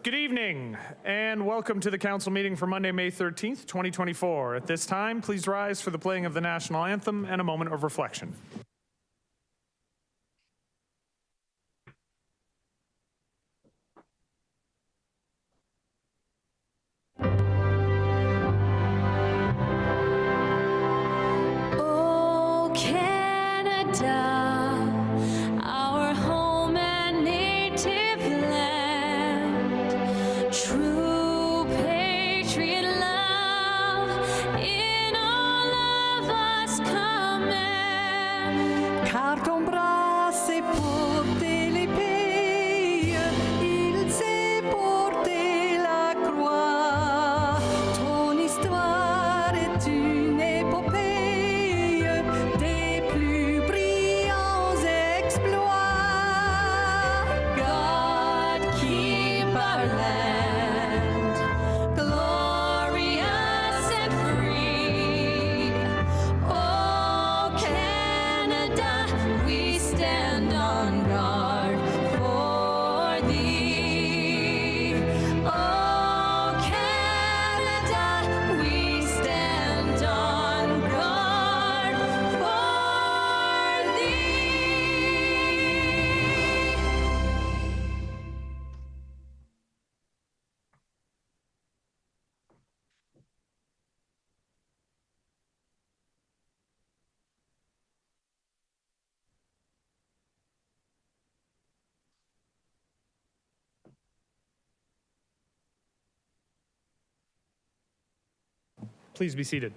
Good evening and welcome to the council meeting for Monday, May 13th, 2024. At this time, please rise for the playing of the national anthem and a moment of reflection. Oh, Canada. Please be seated.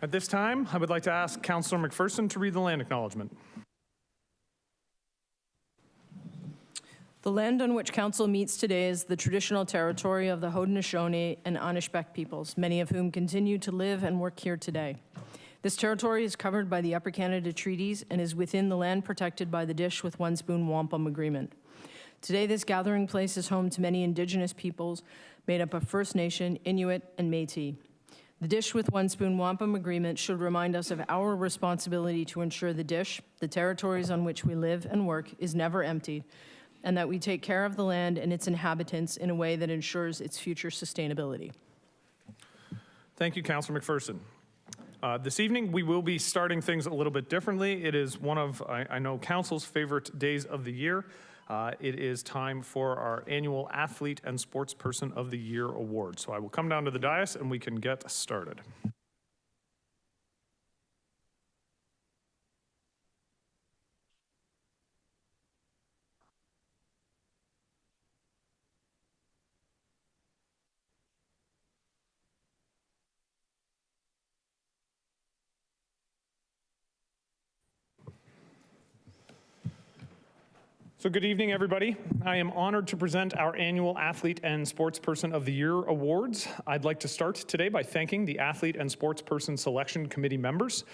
At this time, I would like to ask Councillor McPherson to read the land acknowledgement. The land on which Council meets today is the traditional territory of the Haudenosaunee and Anishbek peoples, many of whom continue to live and work here today. This territory is covered by the Upper Canada Treaties and is within the land protected by the Dish with One Spoon Wampum Agreement. Today, this gathering place is home to many Indigenous peoples made up of First Nation, Inuit, and Métis. The Dish with One Spoon Wampum Agreement should remind us of our responsibility to ensure the Dish, the territories on which we live and work, is never empty, and that we take care of the land and its inhabitants in a way that ensures its future sustainability. Thank you, Councillor McPherson. This evening, we will be starting things a little bit differently. It is one of, I know, Council's favorite days of the year. It is time for our annual Athlete and Sportsperson of the Year Award. So I will come down to the dais and we can get started. So good evening, everybody. I am honored to present our annual Athlete and Sportsperson of the Year Awards. I'd like to start today by thanking the Athlete and Sportsperson Selection Committee members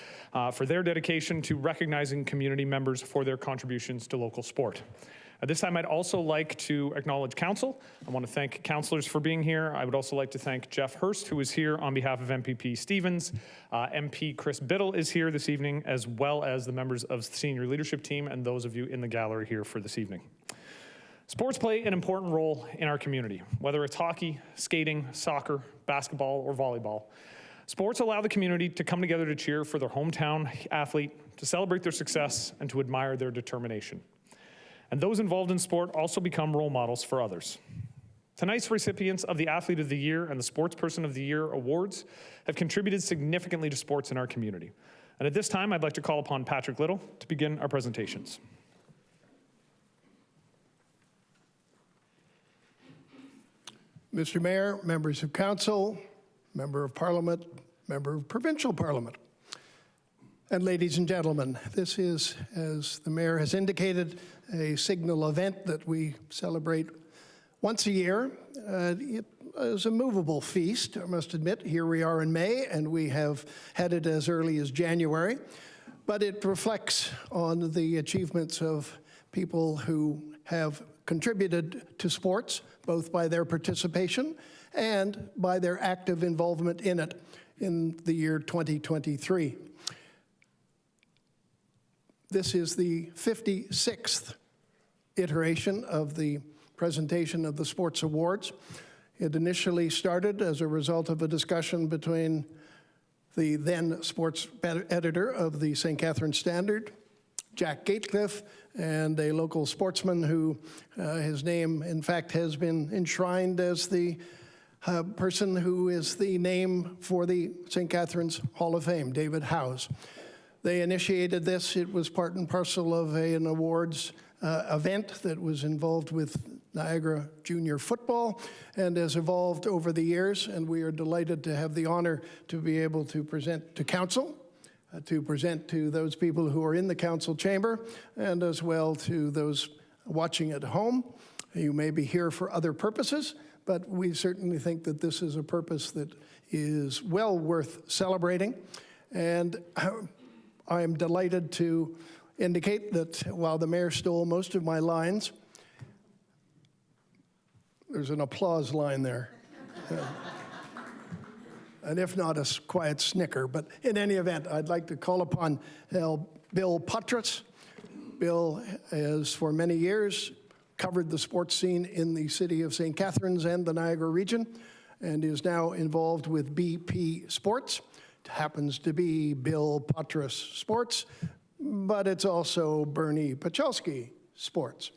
for their dedication to recognizing community members for their contributions to local sport. At this time, I'd also like to acknowledge council. I want to thank councillors for being here. I would also like to thank Jeff Hurst, who is here on behalf of MPP Stevens. MP Chris Biddle is here this evening, as well as the members of the senior leadership team and those of you in the gallery here for this evening. Sports play an important role in our community, whether it's hockey, skating, soccer, basketball, or volleyball. Sports allow the community to come together to cheer for their hometown athlete, to celebrate their success, and to admire their determination. And those involved in sport also become role models for others. Tonight's recipients of the Athlete of the Year and the Sportsperson of the Year awards have contributed significantly to sports in our community. And at this time, I'd like to call upon Patrick Little to begin our presentations. Mr. Mayor, members of council, member of parliament, member of provincial parliament, and ladies and gentlemen, this is, as the mayor has indicated, a signal event that we celebrate once a year. It is a movable feast, I must admit. Here we are in May, and we have had it as early as January, but it reflects on the achievements of people who have contributed to sports, both by their participation and by their active involvement in it in the year 2023. This is the 56th iteration of the presentation of the sports awards. It initially started as a result of a discussion between the then sports editor of the St. Catharines Standard, Jack Gatecliff, and a local sportsman who his name, in fact, has been enshrined as the person who is the name for the St. Catharines Hall of Fame, David Howes. They initiated this. It was part and parcel of an awards event that was involved with Niagara Junior Football and has evolved over the years, and we are delighted to have the honor to be able to present to council, to present to those people who are in the council chamber, and as well to those watching at home. You may be here for other purposes, but we certainly think that this is a purpose that is well worth celebrating. And I am delighted to indicate that while the mayor stole most of my lines, there's an applause line there. And if not, a quiet snicker. But in any event, I'd like to call upon Bill Poitras. Bill has for many years covered the sports scene in the city of St. Catharines and the Niagara region, and is now involved with BP Sports. It happens to be Bill Poitras Sports, but it's also Bernie Pachalski Sports.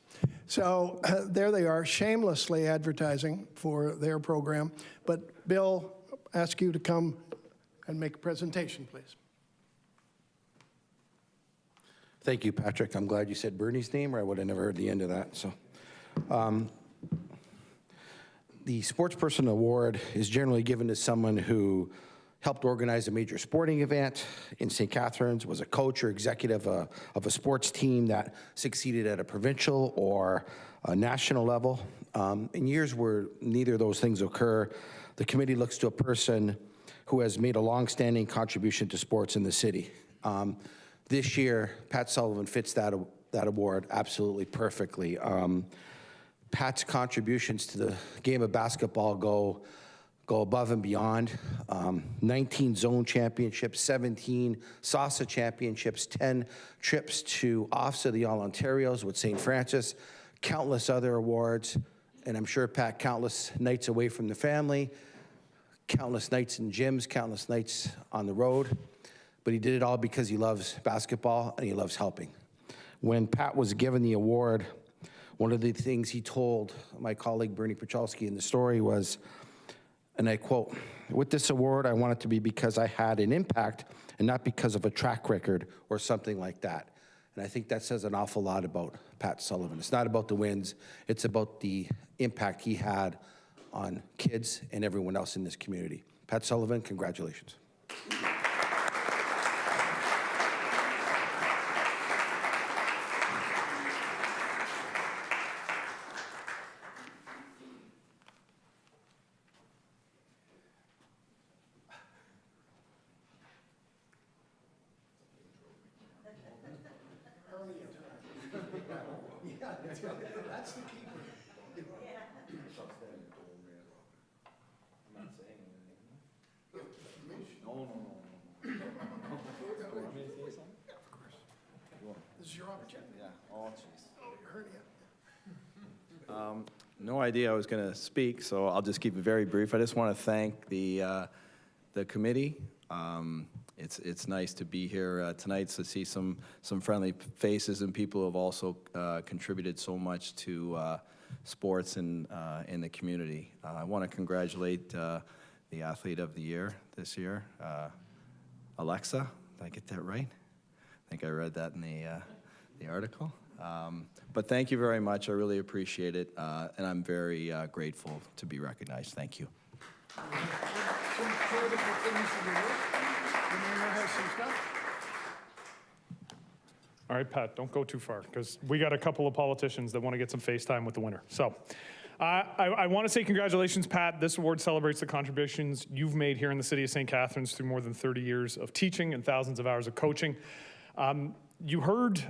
So there they are, shamelessly advertising for their program. But Bill, ask you to come and make a presentation, please. Thank you, Patrick. I'm glad you said Bernie's name, or I would have never heard the end of that. So, the Sportsperson Award is generally given to someone who helped organize a major sporting event in St. Catharines, was a coach or executive of a sports team that succeeded at a provincial or a national level. In years where neither of those things occur, the committee looks to a person who has made a long-standing contribution to sports in the city. This year, Pat Sullivan fits that award absolutely perfectly. Pat's contributions to the game of basketball go above and beyond. 19 zone championships, 17 SASA championships, 10 trips to OFSA, the All-Ontarios with St. Francis, countless other awards, and I'm sure, Pat, countless nights away from the family, countless nights in gyms, countless nights on the road, but he did it all because he loves basketball and he loves helping. When Pat was given the award, one of the things he told my colleague Bernie Pachalski in the story was, and I quote, "With this award, I want it to be because I had an impact and not because of a track record or something like that." And I think that says an awful lot about Pat Sullivan. It's not about the wins, it's about the impact he had on kids and everyone else in this community. Pat Sullivan, congratulations. That's the keeper. This is your opportunity. Yeah. Oh, jeez. Oh, you're hurting it. No idea I was going to speak, so I'll just keep it very brief. I just want to thank the committee. It's nice to be here tonight to see some friendly faces and people who have also contributed so much to sports in the community. I want to congratulate the Athlete of the Year this year, Alexa. Did I get that right? I think I read that in the article. But thank you very much. I really appreciate it, and I'm very grateful to be recognized. Thank you. Some critical things in the work. The mayor has some stuff. All right, Pat, don't go too far, because we got a couple of politicians that want to get some FaceTime with the winner. So I want to say congratulations, Pat. This award celebrates the contributions you've made here in the city of St. Catharines through more than 30 years of teaching and thousands of hours of coaching. You heard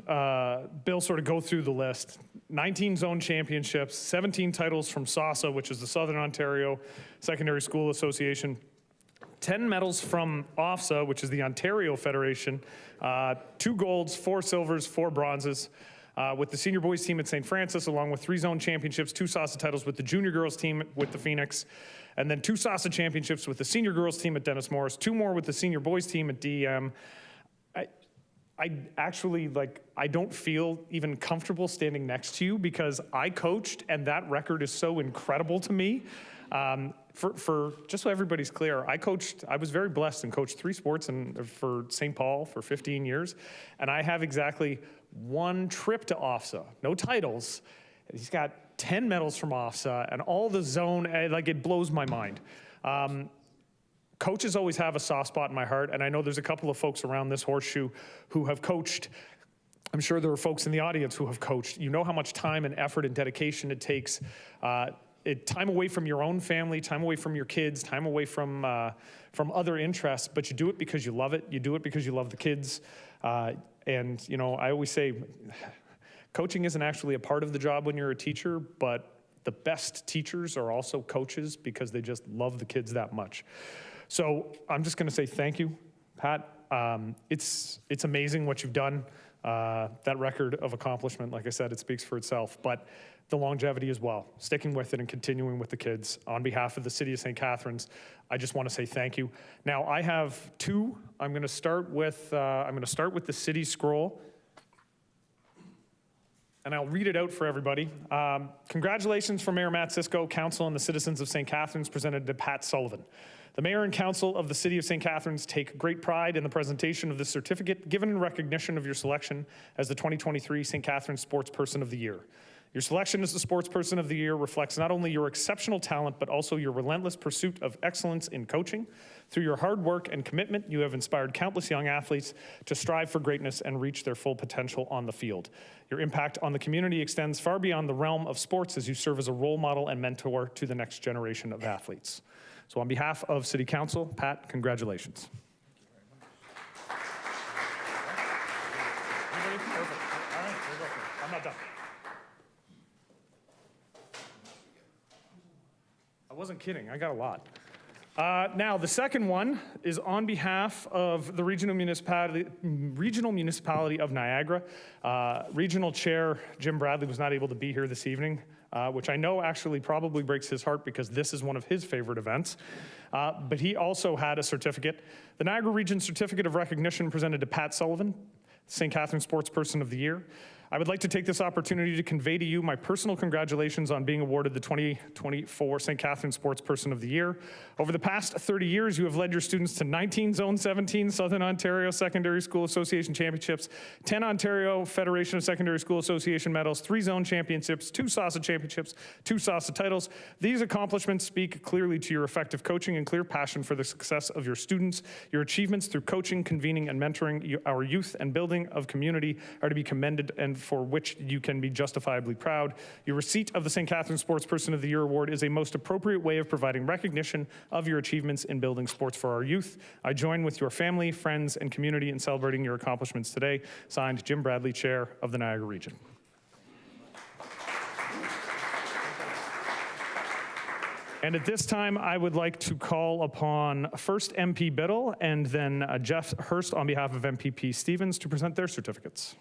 Bill sort of go through the list. 19 zone championships, 17 titles from SASA, which is the Southern Ontario Secondary School Association, 10 medals from OFSA, which is the Ontario Federation, 2 golds, 4 silvers, 4 bronzes. with the senior boys team at St. Francis, along with 3 zone championships, 2 SASA titles with the junior girls team with the Phoenix, and then 2 SASA championships with the senior girls team at Dennis Morris, 2 more with the senior boys team at DEM. I actually, I don't feel even comfortable standing next to you because I coached, and that record is so incredible to me. For just so everybody's clear, I was very blessed and coached 3 sports for St. Paul for 15 years, and I have exactly 1 trip to OFSA, no titles. He's got 10 medals from OFSA and all the zone, it blows my mind. Coaches always have a soft spot in my heart, and I know there's a couple of folks around this horseshoe who have coached. I'm sure there are folks in the audience who have coached. You know how much time and effort and dedication it takes. Time away from your own family, time away from your kids, time away from other interests, but you do it because you love it. You do it because you love the kids. And I always say, coaching isn't actually a part of the job when you're a teacher, but the best teachers are also coaches because they just love the kids that much. So I'm just going to say thank you, Pat. It's amazing what you've done. That record of accomplishment, like I said, it speaks for itself. But the longevity as well, sticking with it and continuing with the kids. On behalf of the City of St. Catharines, I just want to say thank you. Now I have 2. I'm going to start with the city scroll, and I'll read it out for everybody. Congratulations from Mayor Matt Cisco, Council, and the citizens of St. Catharines, presented to Pat Sullivan. The Mayor and Council of the City of St. Catharines take great pride in the presentation of this certificate, given in recognition of your selection as the 2023 St. Catharines Sportsperson of the Year. Your selection as the Sportsperson of the Year reflects not only your exceptional talent, but also your relentless pursuit of excellence in coaching. Through your hard work and commitment, you have inspired countless young athletes to strive for greatness and reach their full potential on the field. Your impact on the community extends far beyond the realm of sports as you serve as a role model and mentor to the next generation of athletes. So on behalf of City Council, Pat, congratulations. Perfect. All right, there you go. I'm not done. I wasn't kidding, I got a lot. Now, the second one is on behalf of the Regional Municipality of Niagara. Regional Chair Jim Bradley was not able to be here this evening, which I know actually probably breaks his heart because this is one of his favorite events. But he also had a certificate. The Niagara Region Certificate of Recognition presented to Pat Sullivan, St. Catharines Sportsperson of the Year. I would like to take this opportunity to convey to you my personal congratulations on being awarded the 2024 St. Catharines Sportsperson of the Year. Over the past 30 years, you have led your students to 19 Zone 17 Southern Ontario Secondary School Association Championships, 10 Ontario Federation of Secondary School Association medals, 3 Zone Championships, 2 SASA Championships, 2 SASA titles. These accomplishments speak clearly to your effective coaching and clear passion for the success of your students. Your achievements through coaching, convening, and mentoring our youth and building of community are to be commended and for which you can be justifiably proud. Your receipt of the St. Catharines Sportsperson of the Year Award is a most appropriate way of providing recognition of your achievements in building sports for our youth. I join with your family, friends, and community in celebrating your accomplishments today. Signed, Jim Bradley, Chair of the Niagara Region. And at this time, I would like to call upon first MP Biddle and then Jeff Hurst on behalf of MPP Stevens to present their certificates.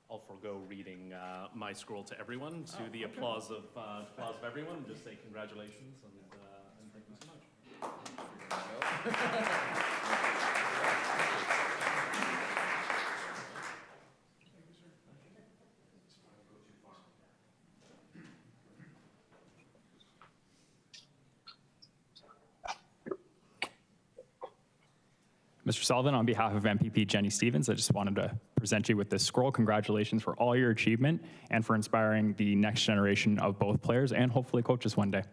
I'll forego reading my scroll to everyone, to the applause of everyone, and just say congratulations and thank you so much. Mr. Sullivan, on behalf of MPP Jenny Stevens, I just wanted to present you with this scroll. Congratulations for all your achievement and for inspiring the next generation of both players and hopefully coaches one day.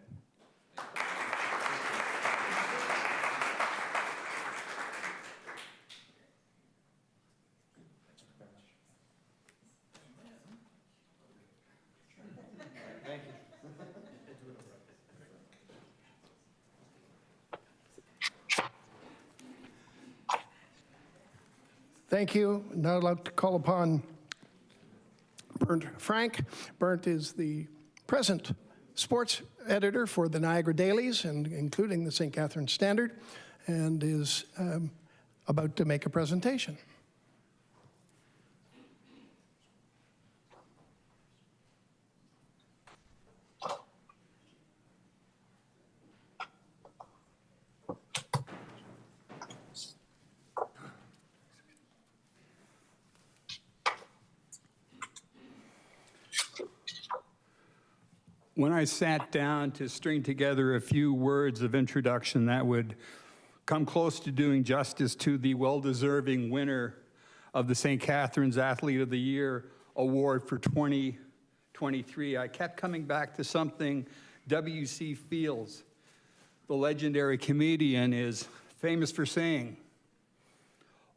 Thank you. Now I'd like to call upon Bernd Frank. Bernd is the present sports editor for the Niagara Dailies, and including the St. Catharines Standard, and is about to make a presentation. When I sat down to string together a few words of introduction that would come close to doing justice to the well-deserving winner of the St. Catharines Athlete of the Year Award for 2023, I kept coming back to something W.C. Fields, the legendary comedian, is famous for saying.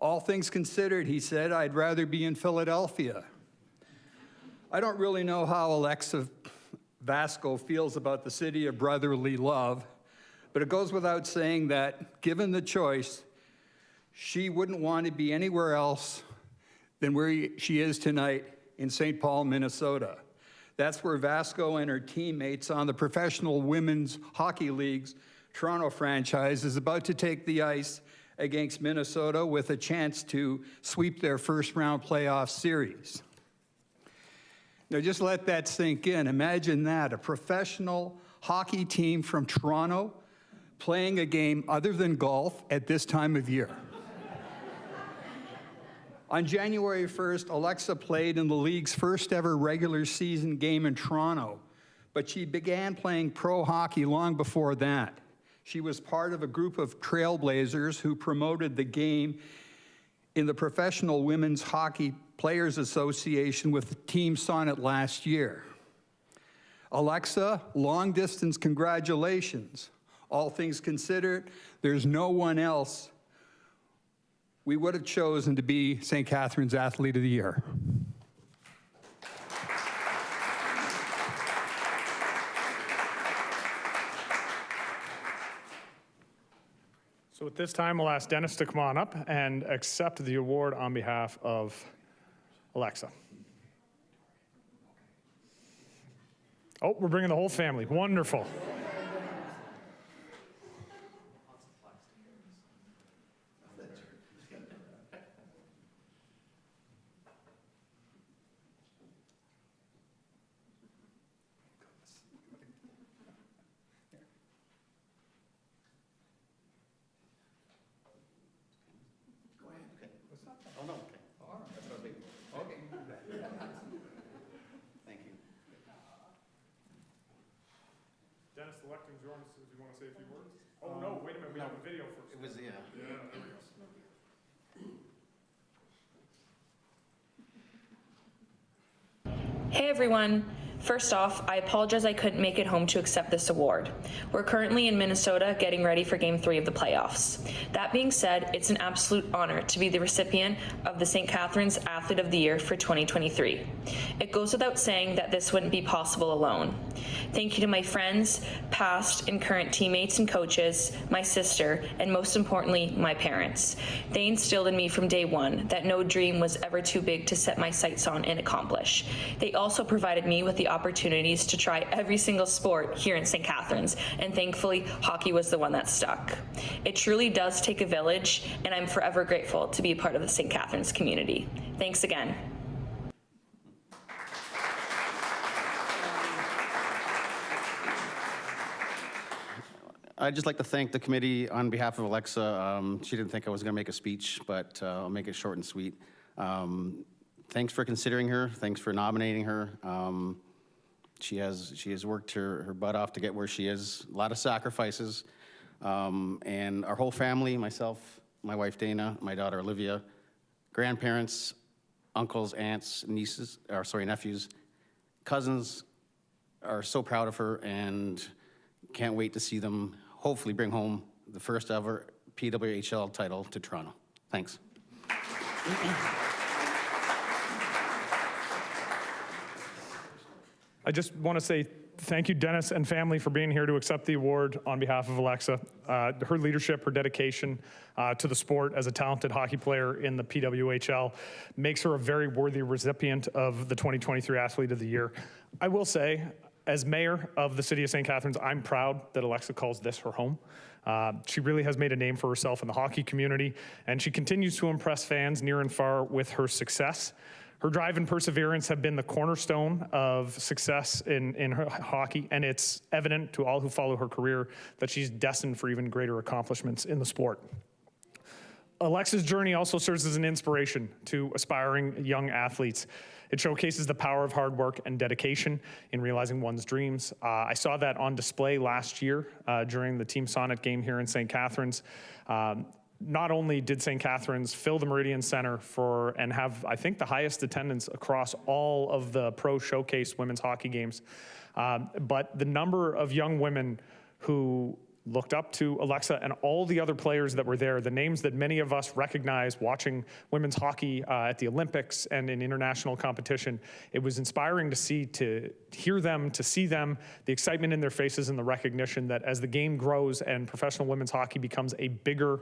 All things considered, he said, I'd rather be in Philadelphia. I don't really know how Alexa Vasco feels about the city of brotherly love, but it goes without saying that, given the choice, she wouldn't want to be anywhere else than where she is tonight in St. Paul, Minnesota. That's where Vasco and her teammates on the Professional Women's Hockey League's Toronto franchise is about to take the ice against Minnesota with a chance to sweep their first-round playoff series. Now, just let that sink in. Imagine that, a professional hockey team from Toronto playing a game other than golf at this time of year. On January 1st, Alexa played in the league's first ever regular season game in Toronto, but she began playing pro hockey long before that. She was part of a group of trailblazers who promoted the game in the Professional Women's Hockey Players Association with Team Sonnet last year. Alexa, long distance congratulations. All things considered, there's no one else we would have chosen to be St. Catharines Athlete of the Year. So at this time, we'll ask Dennis to come on up and accept the award on behalf of Alexa. Oh, we're bringing the whole family. Wonderful. Dennis, the lectern's yours. Do you want to say a few words? Oh, no, wait a minute. We have a video first. It was, yeah. Yeah, there we go. Hey everyone. First off, I apologize I couldn't make it home to accept this award. We're currently in Minnesota getting ready for Game 3 of the playoffs. That being said, it's an absolute honor to be the recipient of the St. Catharines Athlete of the Year for 2023. It goes without saying that this wouldn't be possible alone. Thank you to my friends, past and current teammates and coaches, my sister, and most importantly, my parents. They instilled in me from day one that no dream was ever too big to set my sights on and accomplish. They also provided me with the opportunities to try every single sport here in St. Catharines, and thankfully, hockey was the one that stuck. It truly does take a village, and I'm forever grateful to be a part of the St. Catharines community. Thanks again. I'd just like to thank the committee on behalf of Alexa. She didn't think I was going to make a speech, but I'll make it short and sweet. Thanks for considering her. Thanks for nominating her. She has worked her butt off to get where she is. A lot of sacrifices. And our whole family, myself, my wife Dana, my daughter Olivia, grandparents, uncles, aunts, nieces, nephews, cousins are so proud of her and can't wait to see them hopefully bring home the first ever PWHL title to Toronto. Thanks. I just want to say thank you, Dennis and family, for being here to accept the award on behalf of Alexa. Her leadership, her dedication to the sport as a talented hockey player in the PWHL makes her a very worthy recipient of the 2023 Athlete of the Year. I will say, as mayor of the city of St. Catharines, I'm proud that Alexa calls this her home. She really has made a name for herself in the hockey community, and she continues to impress fans near and far with her success. Her drive and perseverance have been the cornerstone of success in her hockey, and it's evident to all who follow her career that she's destined for even greater accomplishments in the sport. Alexa's journey also serves as an inspiration to aspiring young athletes. It showcases the power of hard work and dedication in realizing one's dreams. I saw that on display last year during the Team Sonnet game here in St. Catharines. Not only did St. Catharines fill the Meridian Center and have, I think, the highest attendance across all of the pro showcase women's hockey games, but the number of young women who looked up to Alexa and all the other players that were there, the names that many of us recognize watching women's hockey at the Olympics and in international competition. It was inspiring to hear them, to see them, the excitement in their faces and the recognition that as the game grows and professional women's hockey becomes a bigger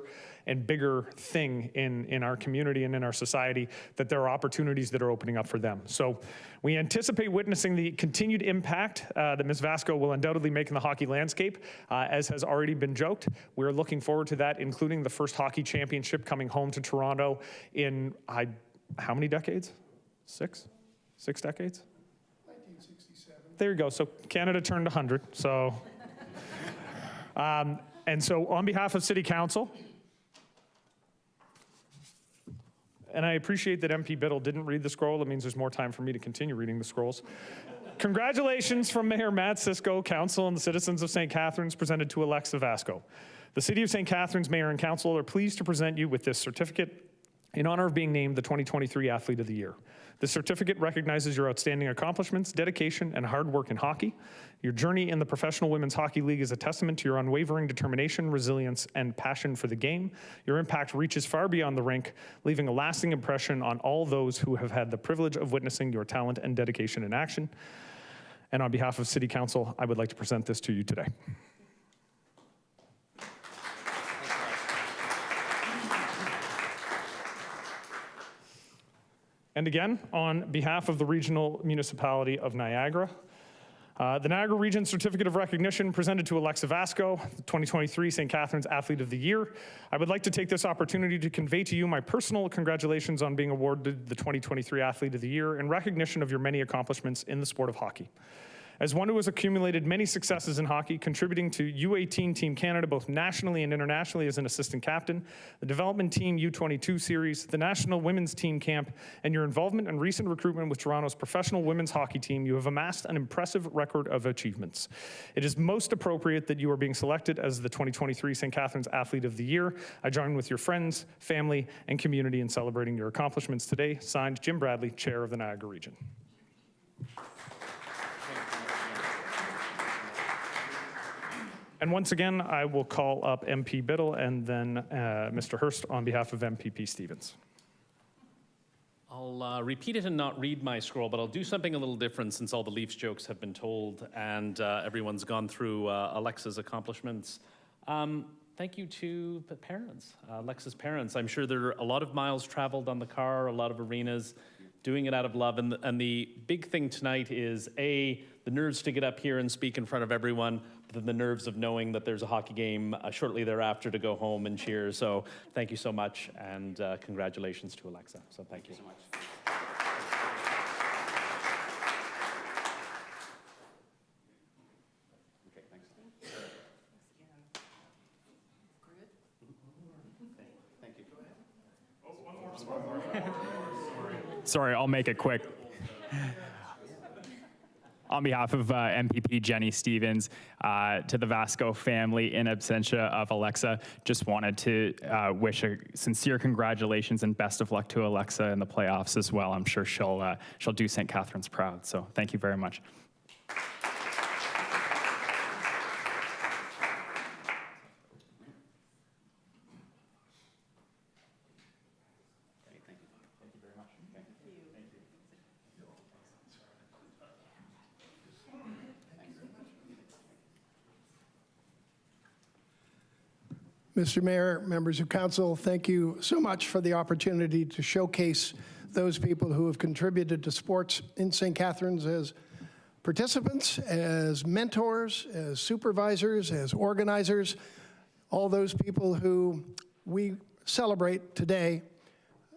and bigger thing in our community and in our society, that there are opportunities that are opening up for them. So we anticipate witnessing the continued impact that Ms. Vasco will undoubtedly make in the hockey landscape, as has already been joked. We're looking forward to that, including the first hockey championship coming home to Toronto in, how many decades? Six decades? 1967. There you go. So Canada turned 100. So, and so on behalf of City Council, and I appreciate that MP Biddle didn't read the scroll. It means there's more time for me to continue reading the scrolls. Congratulations from Mayor Matt Cisco, Council, and the citizens of St. Catharines presented to Alexa Vasco. The City of St. Catharines Mayor and Council are pleased to present you with this certificate in honor of being named the 2023 Athlete of the Year. This certificate recognizes your outstanding accomplishments, dedication, and hard work in hockey. Your journey in the Professional Women's Hockey League is a testament to your unwavering determination, resilience, and passion for the game. Your impact reaches far beyond the rink, leaving a lasting impression on all those who have had the privilege of witnessing your talent and dedication in action. And on behalf of City Council, I would like to present this to you today. And again, on behalf of the Regional Municipality of Niagara, the Niagara Region Certificate of Recognition presented to Alexa Vasco, the 2023 St. Catharines Athlete of the Year. I would like to take this opportunity to convey to you my personal congratulations on being awarded the 2023 Athlete of the Year in recognition of your many accomplishments in the sport of hockey. As one who has accumulated many successes in hockey, contributing to U18 Team Canada both nationally and internationally as an assistant captain, the development team U22 series, the national women's team camp, and your involvement and recent recruitment with Toronto's professional women's hockey team, you have amassed an impressive record of achievements. It is most appropriate that you are being selected as the 2023 St. Catharines Athlete of the Year. I join with your friends, family, and community in celebrating your accomplishments today. Signed, Jim Bradley, Chair of the Niagara Region. And once again, I will call up MP Biddle and then Mr. Hurst on behalf of MPP Stevens. I'll repeat it and not read my scroll, but I'll do something a little different since all the Leafs jokes have been told and everyone's gone through Alexa's accomplishments. Thank you to the parents, Alexa's parents. I'm sure there are a lot of miles traveled on the car, a lot of arenas, doing it out of love. And the big thing tonight is, A, the nerves to get up here and speak in front of everyone, but then the nerves of knowing that there's a hockey game shortly thereafter to go home and cheer. So thank you so much, and congratulations to Alexa. So thank you so much. Sorry, I'll make it quick. On behalf of MPP Jenny Stevens, to the Vasco family in absentia of Alexa, just wanted to wish a sincere congratulations and best of luck to Alexa in the playoffs as well. I'm sure she'll do St. Catharines proud. So thank you very much. Mr. Mayor, members of council, thank you so much for the opportunity to showcase those people who have contributed to sports in St. Catharines as participants, as mentors, as supervisors, as organizers, all those people who we celebrate today,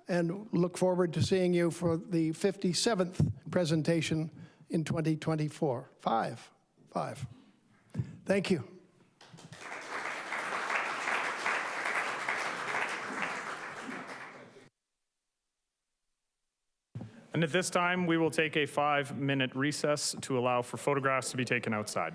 and look forward to seeing you for the 57th presentation in 2024. Five. Thank you. And at this time, we will take a 5-minute recess to allow for photographs to be taken outside.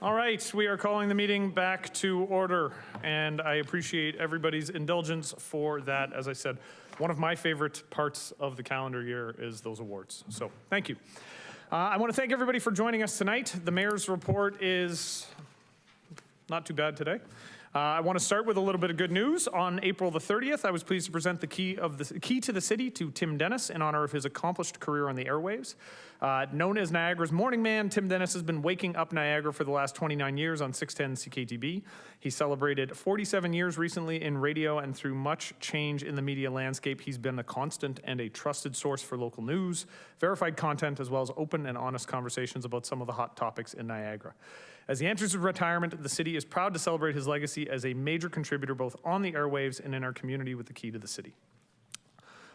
All right, we are calling the meeting back to order, and I appreciate everybody's indulgence for that. As I said, one of my favorite parts of the calendar year is those awards, so thank you. I want to thank everybody for joining us tonight. The mayor's report is not too bad today. I want to start with a little bit of good news. On April the 30th, I was pleased to present the key to the city to Tim Dennis in honor of his accomplished career on the airwaves. Known as Niagara's morning man, Tim Dennis has been waking up Niagara for the last 29 years on 610 CKTB. He celebrated 47 years recently in radio, and through much change in the media landscape, he's been a constant and a trusted source for local news, verified content, as well as open and honest conversations about some of the hot topics in Niagara. As he enters retirement, the city is proud to celebrate his legacy as a major contributor both on the airwaves and in our community with the key to the city.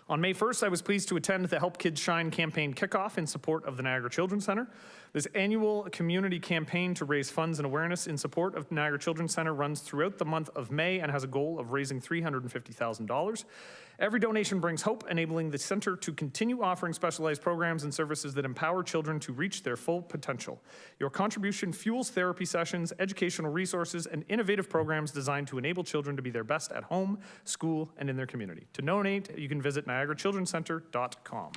On May 1st, I was pleased to attend the Help Kids Shine campaign kickoff in support of the Niagara Children's Center. This annual community campaign to raise funds and awareness in support of Niagara Children's Center runs throughout the month of May and has a goal of raising $350,000. Every donation brings hope, enabling the center to continue offering specialized programs and services that empower children to reach their full potential. Your contribution fuels therapy sessions, educational resources, and innovative programs designed to enable children to be their best at home, school, and in their community. To donate, you can visit niagarachildrencenter.com.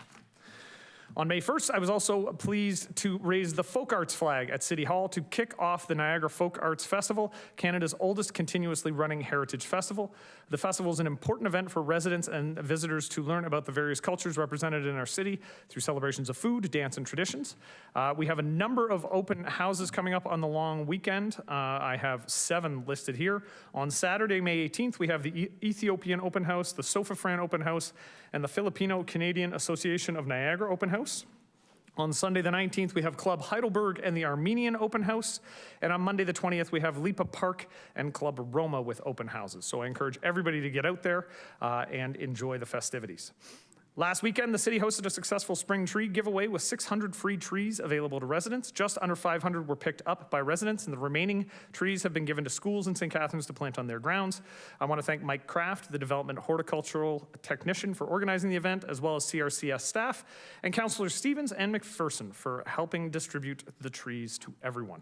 On May 1st, I was also pleased to raise the folk arts flag at City Hall to kick off the Niagara Folk Arts Festival, Canada's oldest continuously running heritage festival. The festival is an important event for residents and visitors to learn about the various cultures represented in our city through celebrations of food, dance, and traditions. We have a number of open houses coming up on the long weekend. I have 7 listed here. On Saturday, May 18th, we have the Ethiopian Open House, the Sofafran Open House, and the Filipino-Canadian Association of Niagara Open House. On Sunday the 19th, we have Club Heidelberg and the Armenian Open House. And on Monday the 20th, we have Lipa Park and Club Roma with open houses. So I encourage everybody to get out there and enjoy the festivities. Last weekend, the city hosted a successful spring tree giveaway with 600 free trees available to residents. Just under 500 were picked up by residents, and the remaining trees have been given to schools in St. Catharines to plant on their grounds. I want to thank Mike Kraft, the development horticultural technician, for organizing the event, as well as CRCS staff, and Councillors Stevens and McPherson for helping distribute the trees to everyone.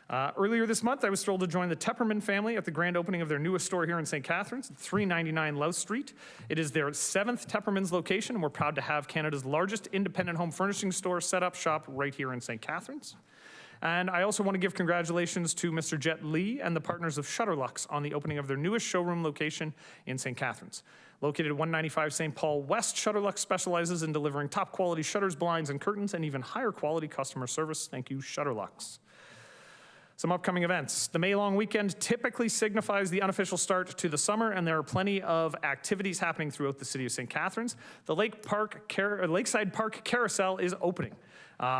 Earlier this month, I was thrilled to join the Tepperman family at the grand opening of their newest store here in St. Catharines, 399 Louth Street. It is their 7th Tepperman's location, and we're proud to have Canada's largest independent home furnishing store set up shop right here in St. Catharines. And I also want to give congratulations to Mr. Jet Lee and the partners of Shutterlux on the opening of their newest showroom location in St. Catharines. Located at 195 St. Paul West, Shutterlux specializes in delivering top quality shutters, blinds, and curtains, and even higher quality customer service. Thank you, Shutterlux. Some upcoming events. The May long weekend typically signifies the unofficial start to the summer, and there are plenty of activities happening throughout the city of St. Catharines. The Lakeside Park Carousel is opening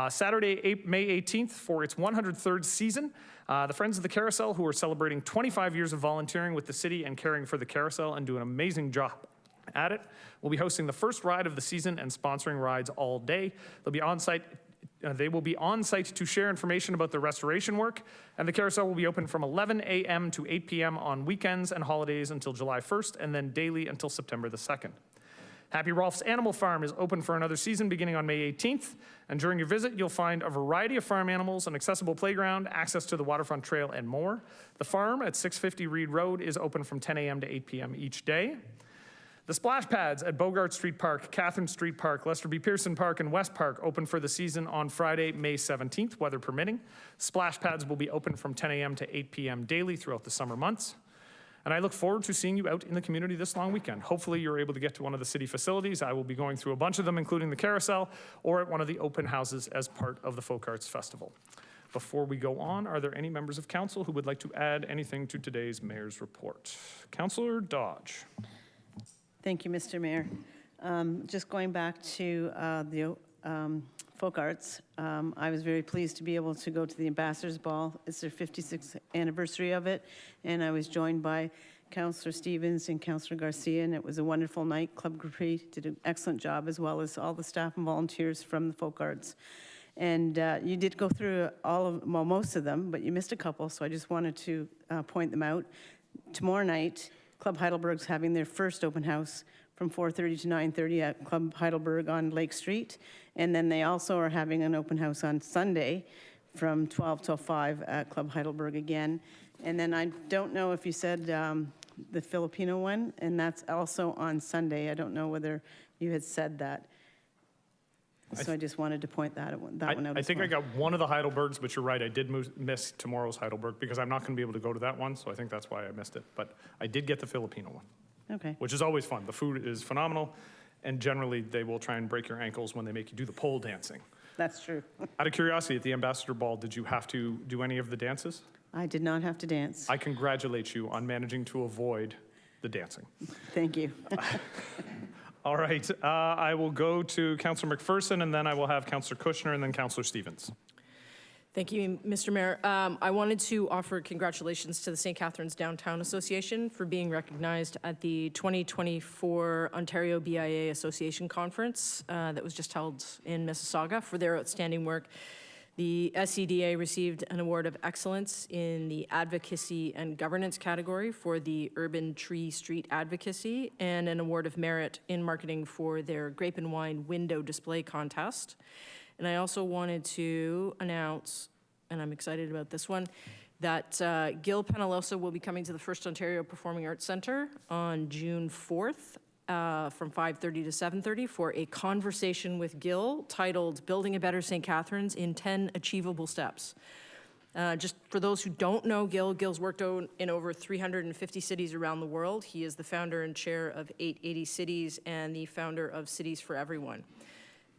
Saturday, May 18th for its 103rd season. The Friends of the Carousel, who are celebrating 25 years of volunteering with the city and caring for the carousel and do an amazing job at it, will be hosting the first ride of the season and sponsoring rides all day. They will be on site to share information about the restoration work, and the carousel will be open from 11 a.m. to 8 p.m. on weekends and holidays until July 1st, and then daily until September the 2nd. Happy Rolf's Animal Farm is open for another season beginning on May 18th, and during your visit, you'll find a variety of farm animals, an accessible playground, access to the waterfront trail, and more. The farm at 650 Reed Road is open from 10 a.m. to 8 p.m. each day. The splash pads at Bogart Street Park, Catherine Street Park, Lester B. Pearson Park, and West Park open for the season on Friday, May 17th, weather permitting. Splash pads will be open from 10 a.m. to 8 p.m. daily throughout the summer months. And I look forward to seeing you out in the community this long weekend. Hopefully you're able to get to one of the city facilities. I will be going through a bunch of them, including the carousel, or at one of the open houses as part of the Folk Arts Festival. Before we go on, are there any members of council who would like to add anything to today's mayor's report? Councillor Dodge. Thank you, Mr. Mayor. Just going back to the folk arts, I was very pleased to be able to go to the Ambassadors Ball. It's their 56th anniversary of it, and I was joined by Councillor Stevens and Councillor Garcia, and it was a wonderful night. Club Capri did an excellent job, as well as all the staff and volunteers from the folk arts. And you did go through most of them, but you missed a couple, so I just wanted to point them out. Tomorrow night, Club Heidelberg's having their first open house from 4:30 to 9:30 at Club Heidelberg on Lake Street. And then they also are having an open house on Sunday from 12 till 5 at Club Heidelberg again. And then I don't know if you said the Filipino one, and that's also on Sunday. I don't know whether you had said that. So I just wanted to point that one out. I think I got one of the Heidelbergs, but you're right, I did miss tomorrow's Heidelberg because I'm not going to be able to go to that one, so I think that's why I missed it. But I did get the Filipino one, Okay. which is always fun. The food is phenomenal, and generally they will try and break your ankles when they make you do the pole dancing. That's true. Out of curiosity, at the Ambassador Ball, did you have to do any of the dances? I did not have to dance. I congratulate you on managing to avoid the dancing. Thank you. All right, I will go to Councillor McPherson, and then I will have Councillor Kushner, and then Councillor Stevens. Thank you, Mr. Mayor. I wanted to offer congratulations to the St. Catharines Downtown Association for being recognized at the 2024 Ontario BIA Association Conference that was just held in Mississauga for their outstanding work. The SCDA received an award of excellence in the advocacy and governance category for the Urban Tree Street Advocacy, and an award of merit in marketing for their Grape and Wine Window Display Contest. And I also wanted to announce, and I'm excited about this one, that Gil Penalosa will be coming to the First Ontario Performing Arts Centre on June 4th from 5:30 to 7:30 for a conversation with Gil titled Building a Better St. Catharines in 10 Achievable Steps. Just for those who don't know Gil's worked in over 350 cities around the world. He is the founder and chair of 880 Cities and the founder of Cities for Everyone.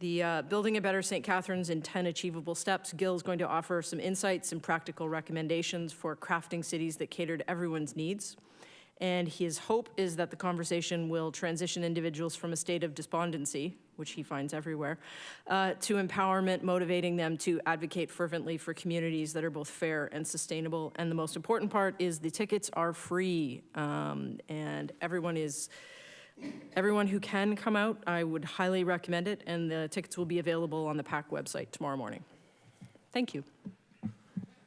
The Building a Better St. Catharines in 10 Achievable Steps, Gil is going to offer some insights and practical recommendations for crafting cities that cater to everyone's needs. And his hope is that the conversation will transition individuals from a state of despondency, which he finds everywhere, to empowerment, motivating them to advocate fervently for communities that are both fair and sustainable. And the most important part is the tickets are free, and everyone who can come out, I would highly recommend it, and the tickets will be available on the PAC website tomorrow morning. Thank you.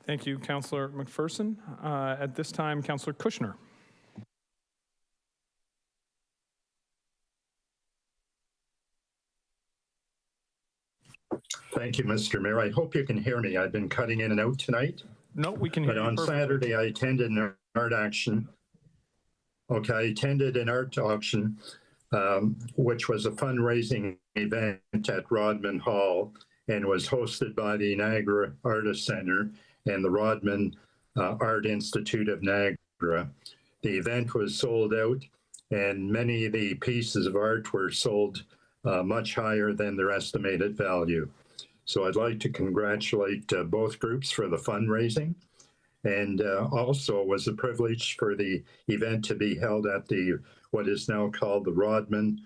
Thank you, Councillor McPherson. At this time, Councillor Kushner. Thank you, Mr. Mayor. I hope you can hear me. I've been cutting in and out tonight. No, we can hear you. But on Saturday, I attended an art auction. Okay, I attended an art auction, which was a fundraising event at Rodman Hall and was hosted by the Niagara Artist Center and the Rodman Art Institute of Niagara. The event was sold out, and many of the pieces of art were sold much higher than their estimated value. So I'd like to congratulate both groups for the fundraising. And also it was a privilege for the event to be held at the what is now called the Rodman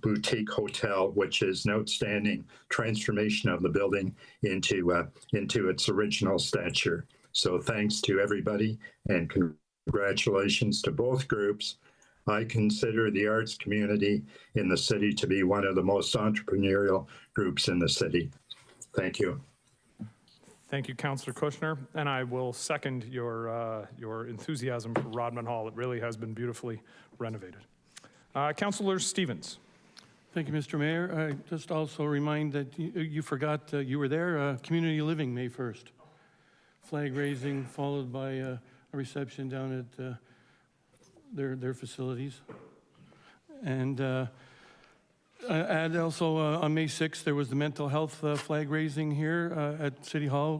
Boutique Hotel, which is an outstanding transformation of the building into its original stature. So thanks to everybody and congratulations to both groups. I consider the arts community in the city to be one of the most entrepreneurial groups in the city. Thank you. Thank you, Councillor Kushner, and I will second your enthusiasm for Rodman Hall. It really has been beautifully renovated. Councillor Stevens. Thank you, Mr. Mayor. I just also remind that you forgot you were there, community living May 1st. Flag raising followed by a reception down at their facilities. And also on May 6th, there was the mental health flag raising here at City Hall.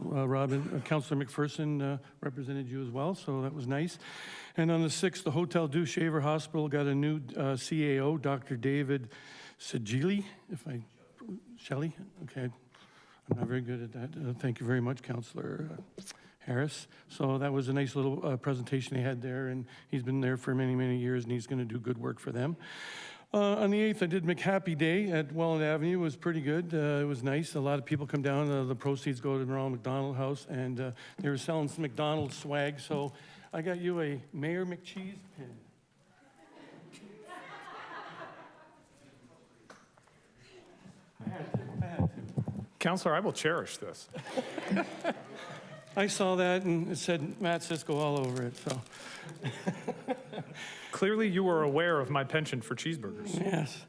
Councillor McPherson represented you as well, so that was nice. And on the 6th, the Hotel du Shaver Hospital got a new CAO, Dr. David Sajili, Shelley? Okay, I'm not very good at that. Thank you very much, Councillor Harris. So that was a nice little presentation they had there, and he's been there for many, many years, and he's going to do good work for them. On the 8th, I did McHappy Day at Welland Avenue. It was pretty good. It was nice. A lot of people come down. The proceeds go to the Ronald McDonald House, and they were selling some McDonald's swag, so I got you a Mayor McCheese pin. I had to. Councillor, I will cherish this. I saw that, and it said Matt Cisco all over it, so. Clearly, you were aware of my penchant for cheeseburgers. Yes.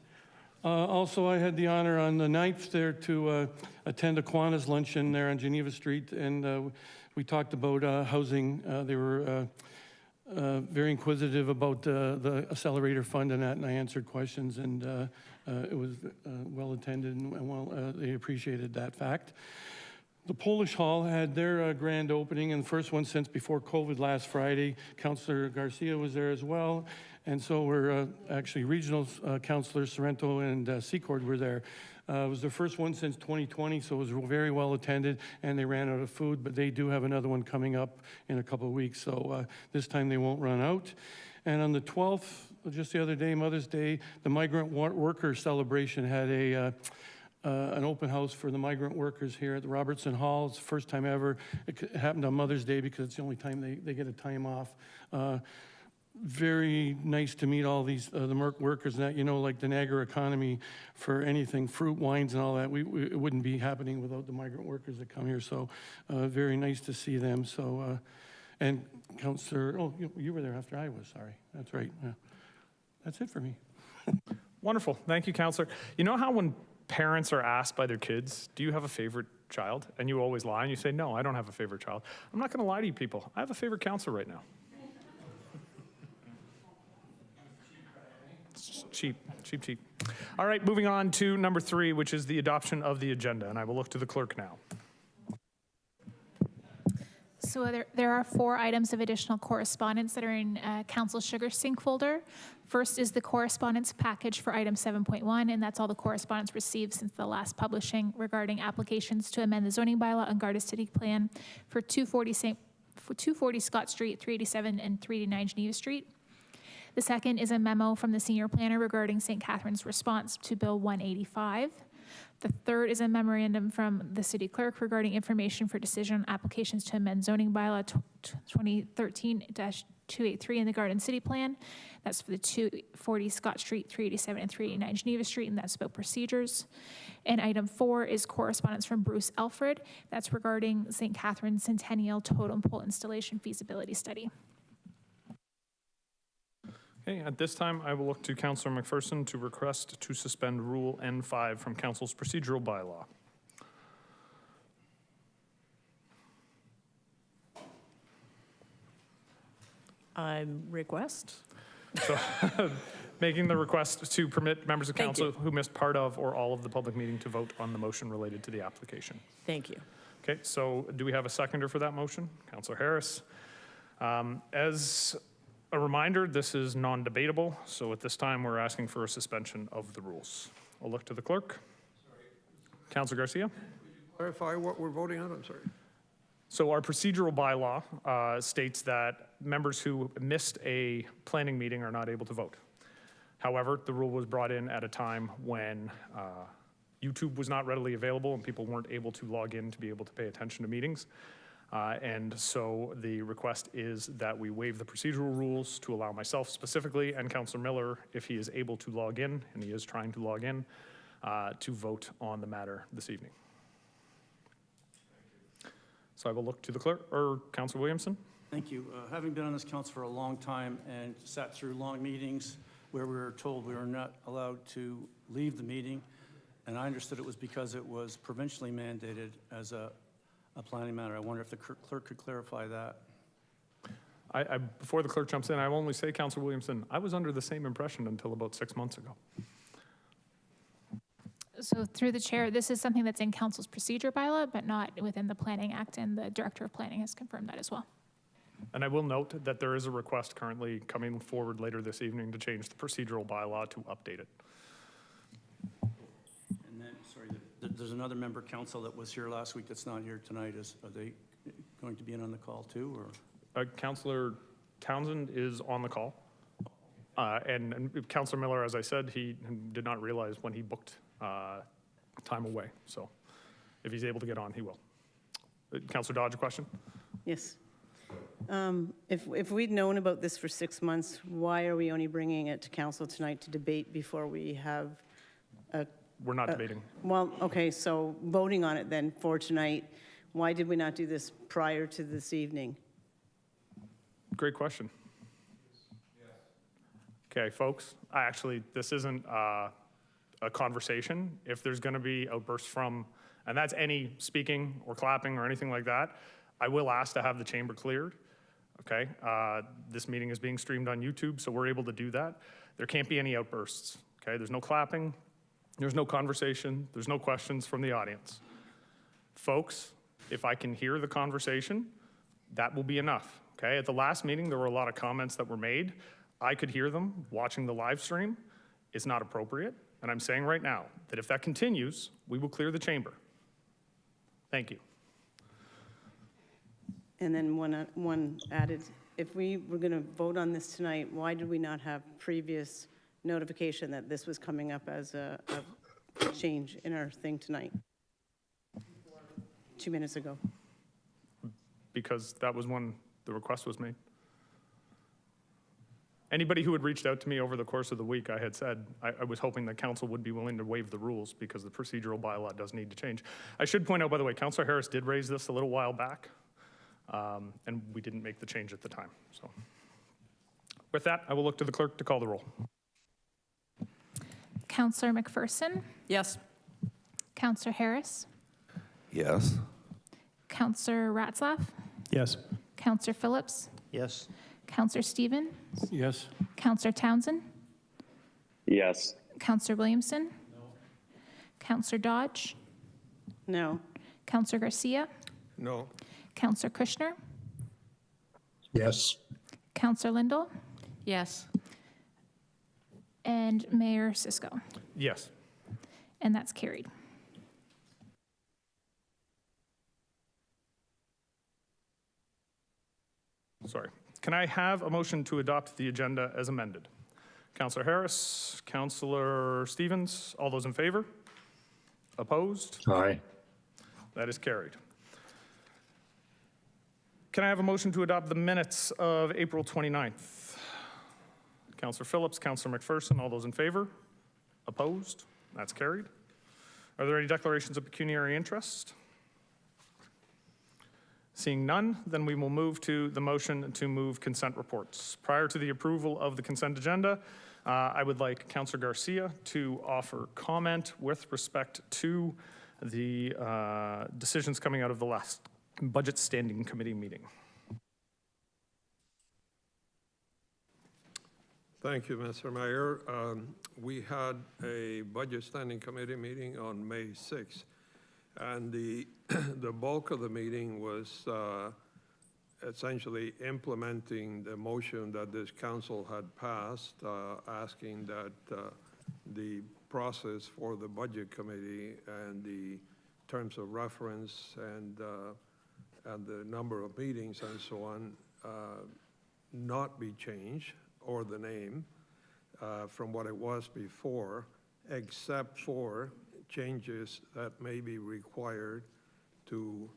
Also, I had the honor on the 9th there to attend a Kiwanis luncheon there on Geneva Street, and we talked about housing. They were very inquisitive about the Accelerator Fund and that, and I answered questions, and it was well attended, and they appreciated that fact. The Polish Hall had their grand opening, and the first one since before COVID last Friday. Councillor Garcia was there as well, and so were actually regional councillors Sorrento and Secord were there. It was their first one since 2020, so it was very well attended, and they ran out of food, but they do have another one coming up in a couple of weeks, so this time they won't run out. And on the 12th, just the other day, Mother's Day, the migrant worker celebration had an open house for the migrant workers here at the Robertson Hall. It's the first time ever. It happened on Mother's Day because it's the only time they get a time off. Very nice to meet all these the workers and that, you know, like the Niagara economy for anything, fruit, wines and all that, it wouldn't be happening without the migrant workers that come here. So very nice to see them. So, and Councillor, oh, you were there after I was, sorry. That's right. That's it for me. Wonderful. Thank you, Councillor. You know how when parents are asked by their kids, do you have a favorite child? And you always lie and you say, no, I don't have a favorite child. I'm not going to lie to you people. I have a favorite councillor right now. It's cheap. All right, moving on to number 3, which is the adoption of the agenda. And I will look to the clerk now. So there are 4 items of additional correspondence that are in Council's Sugar Sync folder. First is the correspondence package for item 7.1, and that's all the correspondence received since the last publishing regarding applications to amend the zoning bylaw and Garda City Plan for 240 Scott Street, 387 and 389 Geneva Street. The second is a memo from the senior planner regarding St. Catharines' response to Bill 185. The third is a memorandum from the city clerk regarding information for decision on applications to amend zoning bylaw 2013-283 in the Garden City Plan. That's for the 240 Scott Street, 387 and 389 Geneva Street, and that's about procedures. And item 4 is correspondence from Bruce Alfred. That's regarding St. Catharines Centennial Totem Pole Installation Feasibility Study. Okay, at this time, I will look to Councillor McPherson to request to suspend Rule N5 from Council's procedural bylaw. I request. So, making the request to permit members of council who missed part of or all of the public meeting to vote on the motion related to the application. Thank you. Okay, so do we have a seconder for that motion? Councillor Harris. As a reminder, this is non-debatable, so at this time we're asking for a suspension of the rules. I'll look to the clerk. Councillor Garcia. Could you clarify what we're voting on? I'm sorry. So our procedural bylaw states that members who missed a planning meeting are not able to vote. However, the rule was brought in at a time when YouTube was not readily available and people weren't able to log in to be able to pay attention to meetings. And so the request is that we waive the procedural rules to allow myself specifically and Councillor Miller, if he is able to log in, and he is trying to log in, to vote on the matter this evening. So I will look to the clerk, or Councillor Williamson. Thank you. Having been on this council for a long time and sat through long meetings where we were told we were not allowed to leave the meeting, and I understood it was because it was provincially mandated as a planning matter. I wonder if the clerk could clarify that. Before the clerk jumps in, I will only say, Councillor Williamson, I was under the same impression until about 6 months ago. So through the chair, this is something that's in council's procedure bylaw, but not within the Planning Act, and the Director of Planning has confirmed that as well. And I will note that there is a request currently coming forward later this evening to change the procedural bylaw to update it. And then, sorry, there's another member council that was here last week that's not here tonight. Are they going to be in on the call too, or? Councillor Townsend is on the call. And Councillor Miller, as I said, he did not realize when he booked time away. So if he's able to get on, he will. Councillor Dodge, a question? Yes. If we'd known about this for 6 months, why are we only bringing it to council tonight to debate before we have a... We're not debating. Well, okay, so voting on it then for tonight, why did we not do this prior to this evening? Great question. Okay, folks, this isn't a a conversation. If there's going to be outbursts from, and that's any speaking or clapping or anything like that, I will ask to have the chamber cleared. Okay, this meeting is being streamed on YouTube, so we're able to do that. There can't be any outbursts. Okay, there's no clapping, there's no conversation, there's no questions from the audience. Folks, if I can hear the conversation, that will be enough. Okay, at the last meeting, there were a lot of comments that were made. I could hear them watching the live stream. It's not appropriate, and I'm saying right now that if that continues, we will clear the chamber. Thank you. And then one added, if we were going to vote on this tonight, why did we not have previous notification that this was coming up as a change in our thing tonight? 2 minutes ago. Because that was when the request was made. Anybody who had reached out to me over the course of the week, I had said I was hoping that council would be willing to waive the rules because the procedural bylaw does need to change. I should point out, by the way, Councillor Harris did raise this a little while back, and we didn't make the change at the time. So, with that, I will look to the clerk to call the roll. Councillor McPherson? Yes. Councillor Harris? Yes. Councillor Ratzlaff? Yes. Councillor Phillips? Yes. Councillor Stevens? Yes. Councillor Townsend? Yes. Councillor Williamson? No. Councillor Dodge? No. Councillor Garcia? No. Councillor Kushner? Yes. Councillor Lindell? Yes. And Mayor Cisco. Yes. And that's carried. Sorry. Can I have a motion to adopt the agenda as amended? Councillor Harris, Councillor Stevens, all those in favor? Opposed? Aye. That is carried. Can I have a motion to adopt the minutes of April 29th? Councillor Phillips, Councillor McPherson, all those in favor? Opposed? That's carried. Are there any declarations of pecuniary interest? Seeing none, then we will move to the motion to move consent reports. Prior to the approval of the consent agenda, I would like Councillor Garcia to offer comment with respect to the decisions coming out of the last Budget Standing Committee meeting. Thank you, Mr. Mayor. We had a Budget Standing Committee meeting on May 6th, and the bulk of the meeting was essentially implementing the motion that this council had passed, asking that the process for the Budget Committee and the terms of reference and the number of meetings and so on not be changed, or the name, from what it was before, except for changes that may be required to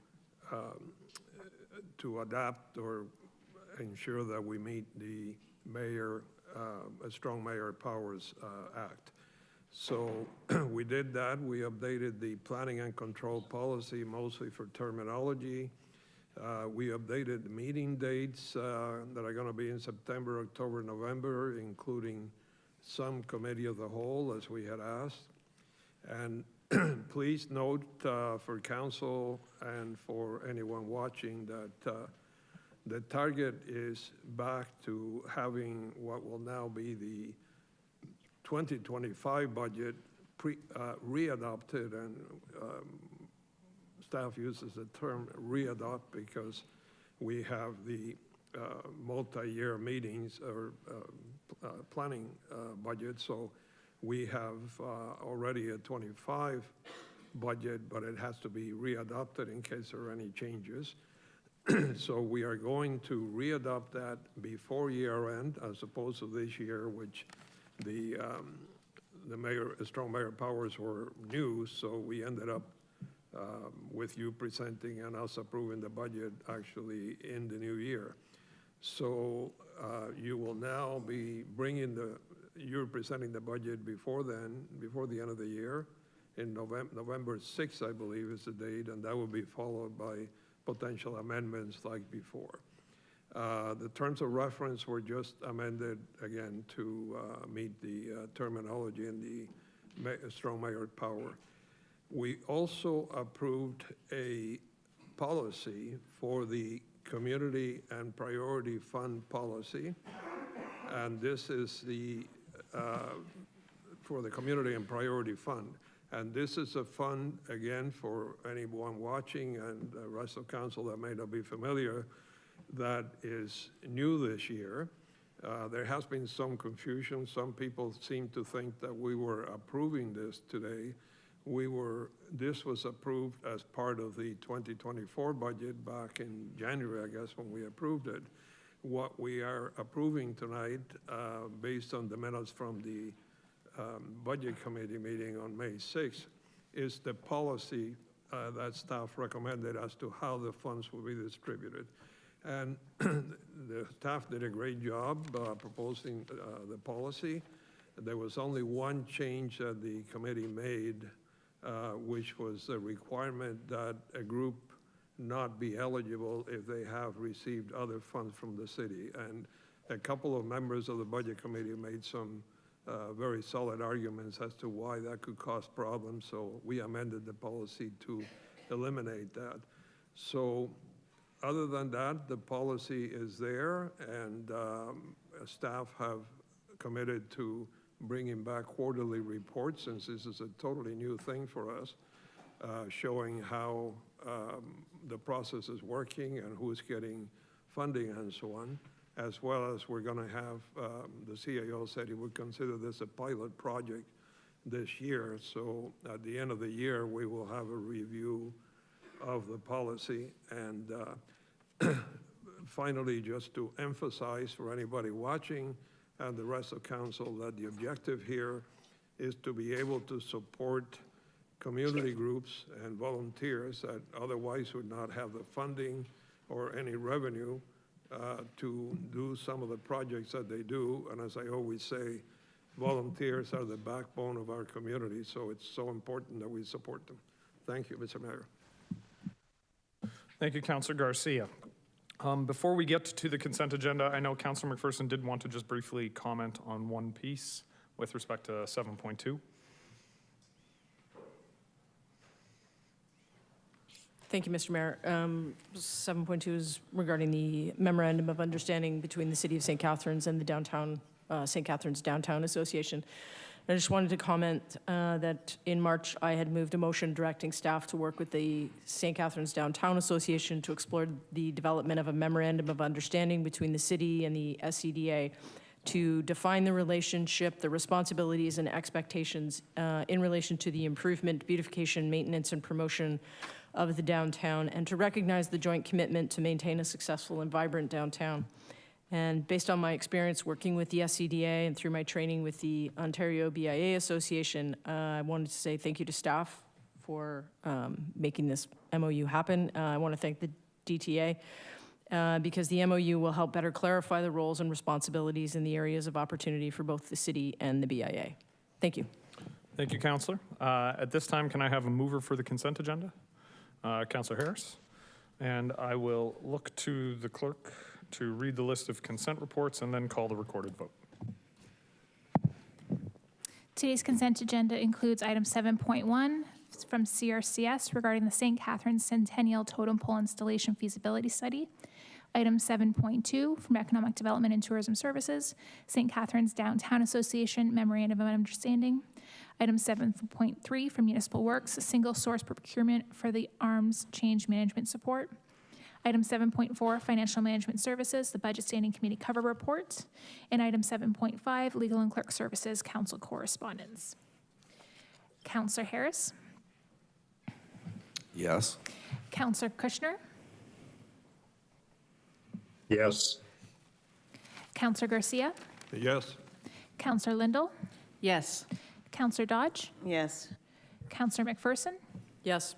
adapt or ensure that we meet the mayor, a strong mayor powers act. So we did that. We updated the planning and control policy, mostly for terminology. We updated the meeting dates that are going to be in September, October, November, including some committee of the whole, as we had asked. And please note for council and for anyone watching that the target is back to having what will now be the 2025 budget re-adopted, and staff uses the term re-adopt because we have the multi-year meetings or planning budget. So we have already a 25 budget, but it has to be re-adopted in case there are any changes. So we are going to re-adopt that before year end, as opposed to this year, which the mayor, strong mayor powers were new. So we ended up with you presenting and us approving the budget actually in the new year. So you will now be you're presenting the budget before then, before the end of the year. In November 6th, I believe, is the date, and that will be followed by potential amendments like before. The terms of reference were just amended again to meet the terminology in the strong mayor power. We also approved a policy for the Community and Priority Fund policy, and this is the for the Community and Priority Fund. And this is a fund, again, for anyone watching and the rest of council that may not be familiar, that is new this year. There has been some confusion. Some people seem to think that we were approving this today. This was approved as part of the 2024 budget back in January, I guess, when we approved it. What we are approving tonight, based on the minutes from the Budget Committee meeting on May 6th, is the policy that staff recommended as to how the funds will be distributed. And the staff did a great job proposing the policy. There was only one change that the committee made, which was a requirement that a group not be eligible if they have received other funds from the city. And a couple of members of the Budget Committee made some very solid arguments as to why that could cause problems, so we amended the policy to eliminate that. So other than that, the policy is there, and staff have committed to bringing back quarterly reports, since this is a totally new thing for us, showing how the process is working and who's getting funding and so on, as well as we're going to have, the CAO said he would consider this a pilot project this year. So at the end of the year, we will have a review of the policy. And finally, just to emphasize for anybody watching and the rest of council that the objective here is to be able to support community groups and volunteers that otherwise would not have the funding or any revenue to do some of the projects that they do. And as I always say, volunteers are the backbone of our community, so it's so important that we support them. Thank you, Mr. Mayor. Thank you, Councilor Garcia. Before we get to the consent agenda, I know Councilor McPherson did want to just briefly comment on one piece with respect to 7.2. Thank you, Mr. Mayor. 7.2 is regarding the memorandum of understanding between the City of St. Catharines and the downtown, St. Catharines Downtown Association. I just wanted to comment that in March, I had moved a motion directing staff to work with the St. Catharines Downtown Association to explore the development of a memorandum of understanding between the city and the SCDA to define the relationship, the responsibilities and expectations in relation to the improvement, beautification, maintenance, and promotion of the downtown, and to recognize the joint commitment to maintain a successful and vibrant downtown. And based on my experience working with the SCDA and through my training with the Ontario BIA Association, I wanted to say thank you to staff for making this MOU happen. I want to thank the DTA because the MOU will help better clarify the roles and responsibilities in the areas of opportunity for both the city and the BIA. Thank you. Thank you, Councillor. At this time, can I have a mover for the consent agenda? Councillor Harris. And I will look to the clerk to read the list of consent reports and then call the recorded vote. Today's consent agenda includes item 7.1 from CRCS regarding the St. Catharines Centennial Totem Pole Installation Feasibility Study. Item 7.2 from Economic Development and Tourism Services, St. Catharines Downtown Association Memorandum of Understanding. Item 7.3 from Municipal Works, a single source procurement for the arms change management support. Item 7.4, Financial Management Services, the Budget Standing Committee cover report. And item 7.5, Legal and Clerk Services, Council correspondence. Councillor Harris. Yes. Councillor Kushner. Yes. Councillor Garcia. Yes. Councillor Lindell. Yes. Councillor Dodge. Yes. Councillor McPherson. Yes.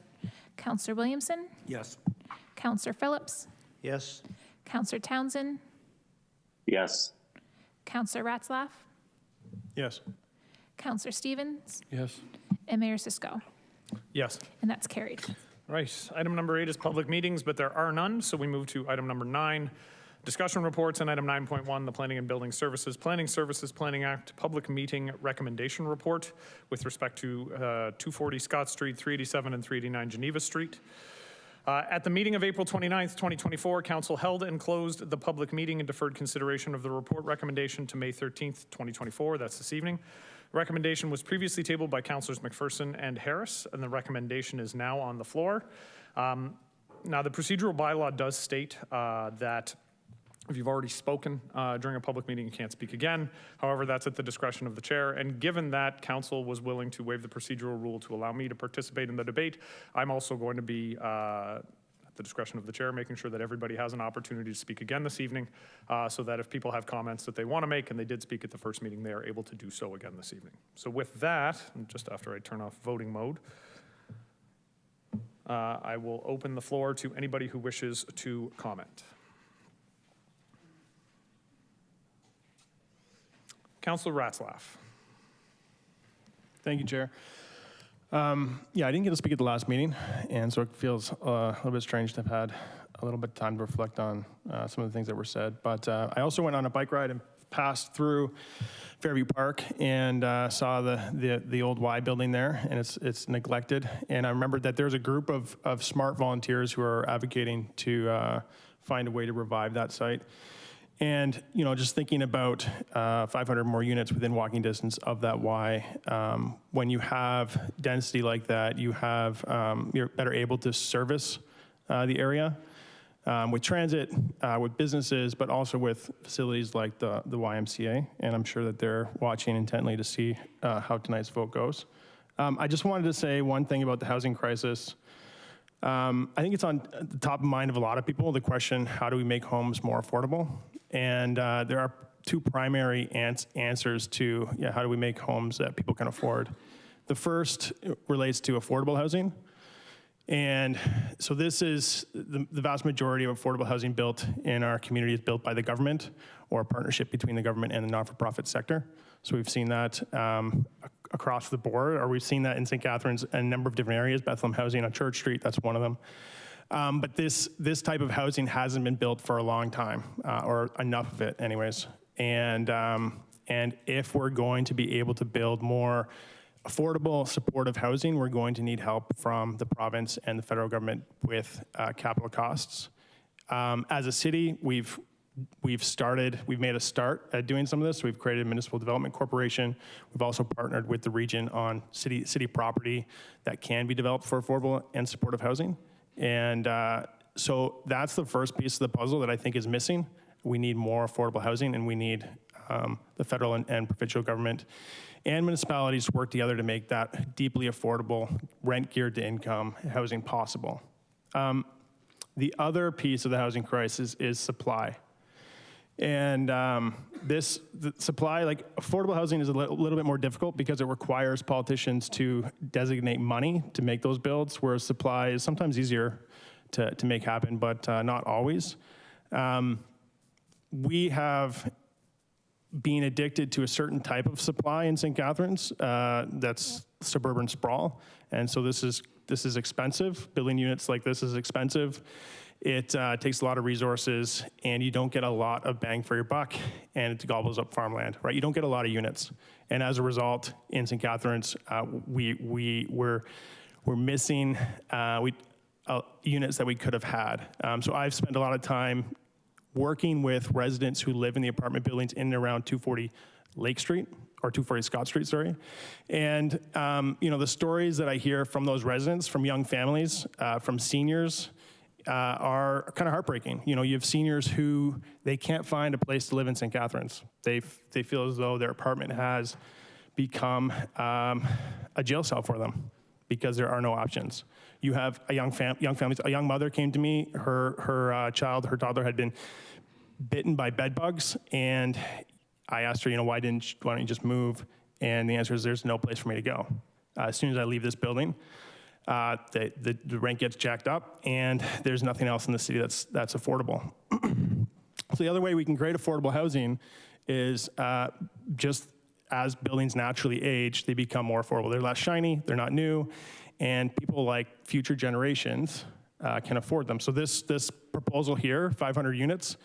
Councillor Williamson. Yes. Councillor Phillips. Yes. Councillor Townsend. Yes. Councillor Ratzlaff. Yes. Councillor Stevens. Yes. And Mayor Cisco. Yes. And that's carried. Right. Item number 8 is public meetings, but there are none, so we move to item number 9. Discussion reports on item 9.1, the Planning and Building Services, Planning Act, Public Meeting Recommendation Report with respect to 240 Scott Street, 387 and 389 Geneva Street. At the meeting of April 29th, 2024, Council held and closed the public meeting and deferred consideration of the report recommendation to May 13th, 2024. That's this evening. The recommendation was previously tabled by Councilors McPherson and Harris, and the recommendation is now on the floor. Now, the procedural bylaw does state that if you've already spoken during a public meeting, you can't speak again. However, that's at the discretion of the chair. And given that council was willing to waive the procedural rule to allow me to participate in the debate, I'm also going to be at the discretion of the chair, making sure that everybody has an opportunity to speak again this evening, so that if people have comments that they want to make and they did speak at the first meeting, they are able to do so again this evening. So with that, and just after I turn off voting mode, I will open the floor to anybody who wishes to comment. Councilor Ratzlaff. Thank you, Chair. Yeah, I didn't get to speak at the last meeting, and so it feels a little bit strange to have had a little bit of time to reflect on some of the things that were said. But I also went on a bike ride and passed through Fairview Park and saw the old Y building there, and it's neglected. And I remembered that there's a group of smart volunteers who are advocating to find a way to revive that site. And, you know, just thinking about 500 more units within walking distance of that Y, when you have density like that, you have, you're better able to service the area with transit, with businesses, but also with facilities like the YMCA. And I'm sure that they're watching intently to see how tonight's vote goes. I just wanted to say one thing about the housing crisis. I think it's on the top of mind of a lot of people, the question, how do we make homes more affordable? And there are two primary answers to how do we make homes that people can afford. The first relates to affordable housing. And so this is the vast majority of affordable housing built in our community is built by the government or a partnership between the government and the not-for-profit sector. So we've seen that across the board, or we've seen that in St. Catharines in a number of different areas. Bethlehem Housing on Church Street, that's one of them. But this type of housing hasn't been built for a long time, or enough of it anyways. And if we're going to be able to build more affordable, supportive housing, we're going to need help from the province and the federal government with capital costs. As a city, we've made a start at doing some of this. We've created a municipal development corporation. We've also partnered with the region on city property that can be developed for affordable and supportive housing. And so that's the first piece of the puzzle that I think is missing. We need more affordable housing, and we need the federal and provincial government and municipalities to work together to make that deeply affordable, rent geared to income housing possible. The other piece of the housing crisis is supply. And the supply, like affordable housing is a little bit more difficult because it requires politicians to designate money to make those builds, whereas supply is sometimes easier to make happen, but not always. We have been addicted to a certain type of supply in St. Catharines that's suburban sprawl. And so this is expensive. Building units like this is expensive. It takes a lot of resources, and you don't get a lot of bang for your buck, and it gobbles up farmland, right? You don't get a lot of units. And as a result, in St. Catharines, we're missing units that we could have had. So I've spent a lot of time working with residents who live in the apartment buildings in and around 240 Lake Street, or 240 Scott Street, sorry. And you know, the stories that I hear from those residents, from young families, from seniors, are kind of heartbreaking. You know, you have seniors who, they can't find a place to live in St. Catharines. They feel as though their apartment has become a jail cell for them because there are no options. You have a young mother came to me, her toddler had been bitten by bed bugs, and I asked her, you know, why don't you just move? And the answer is there's no place for me to go. As soon as I leave this building, the rent gets jacked up, and there's nothing else in the city that's affordable. So the other way we can create affordable housing is just as buildings naturally age, they become more affordable. They're less shiny, they're not new, and people like future generations can afford them. So this proposal here, 500 units,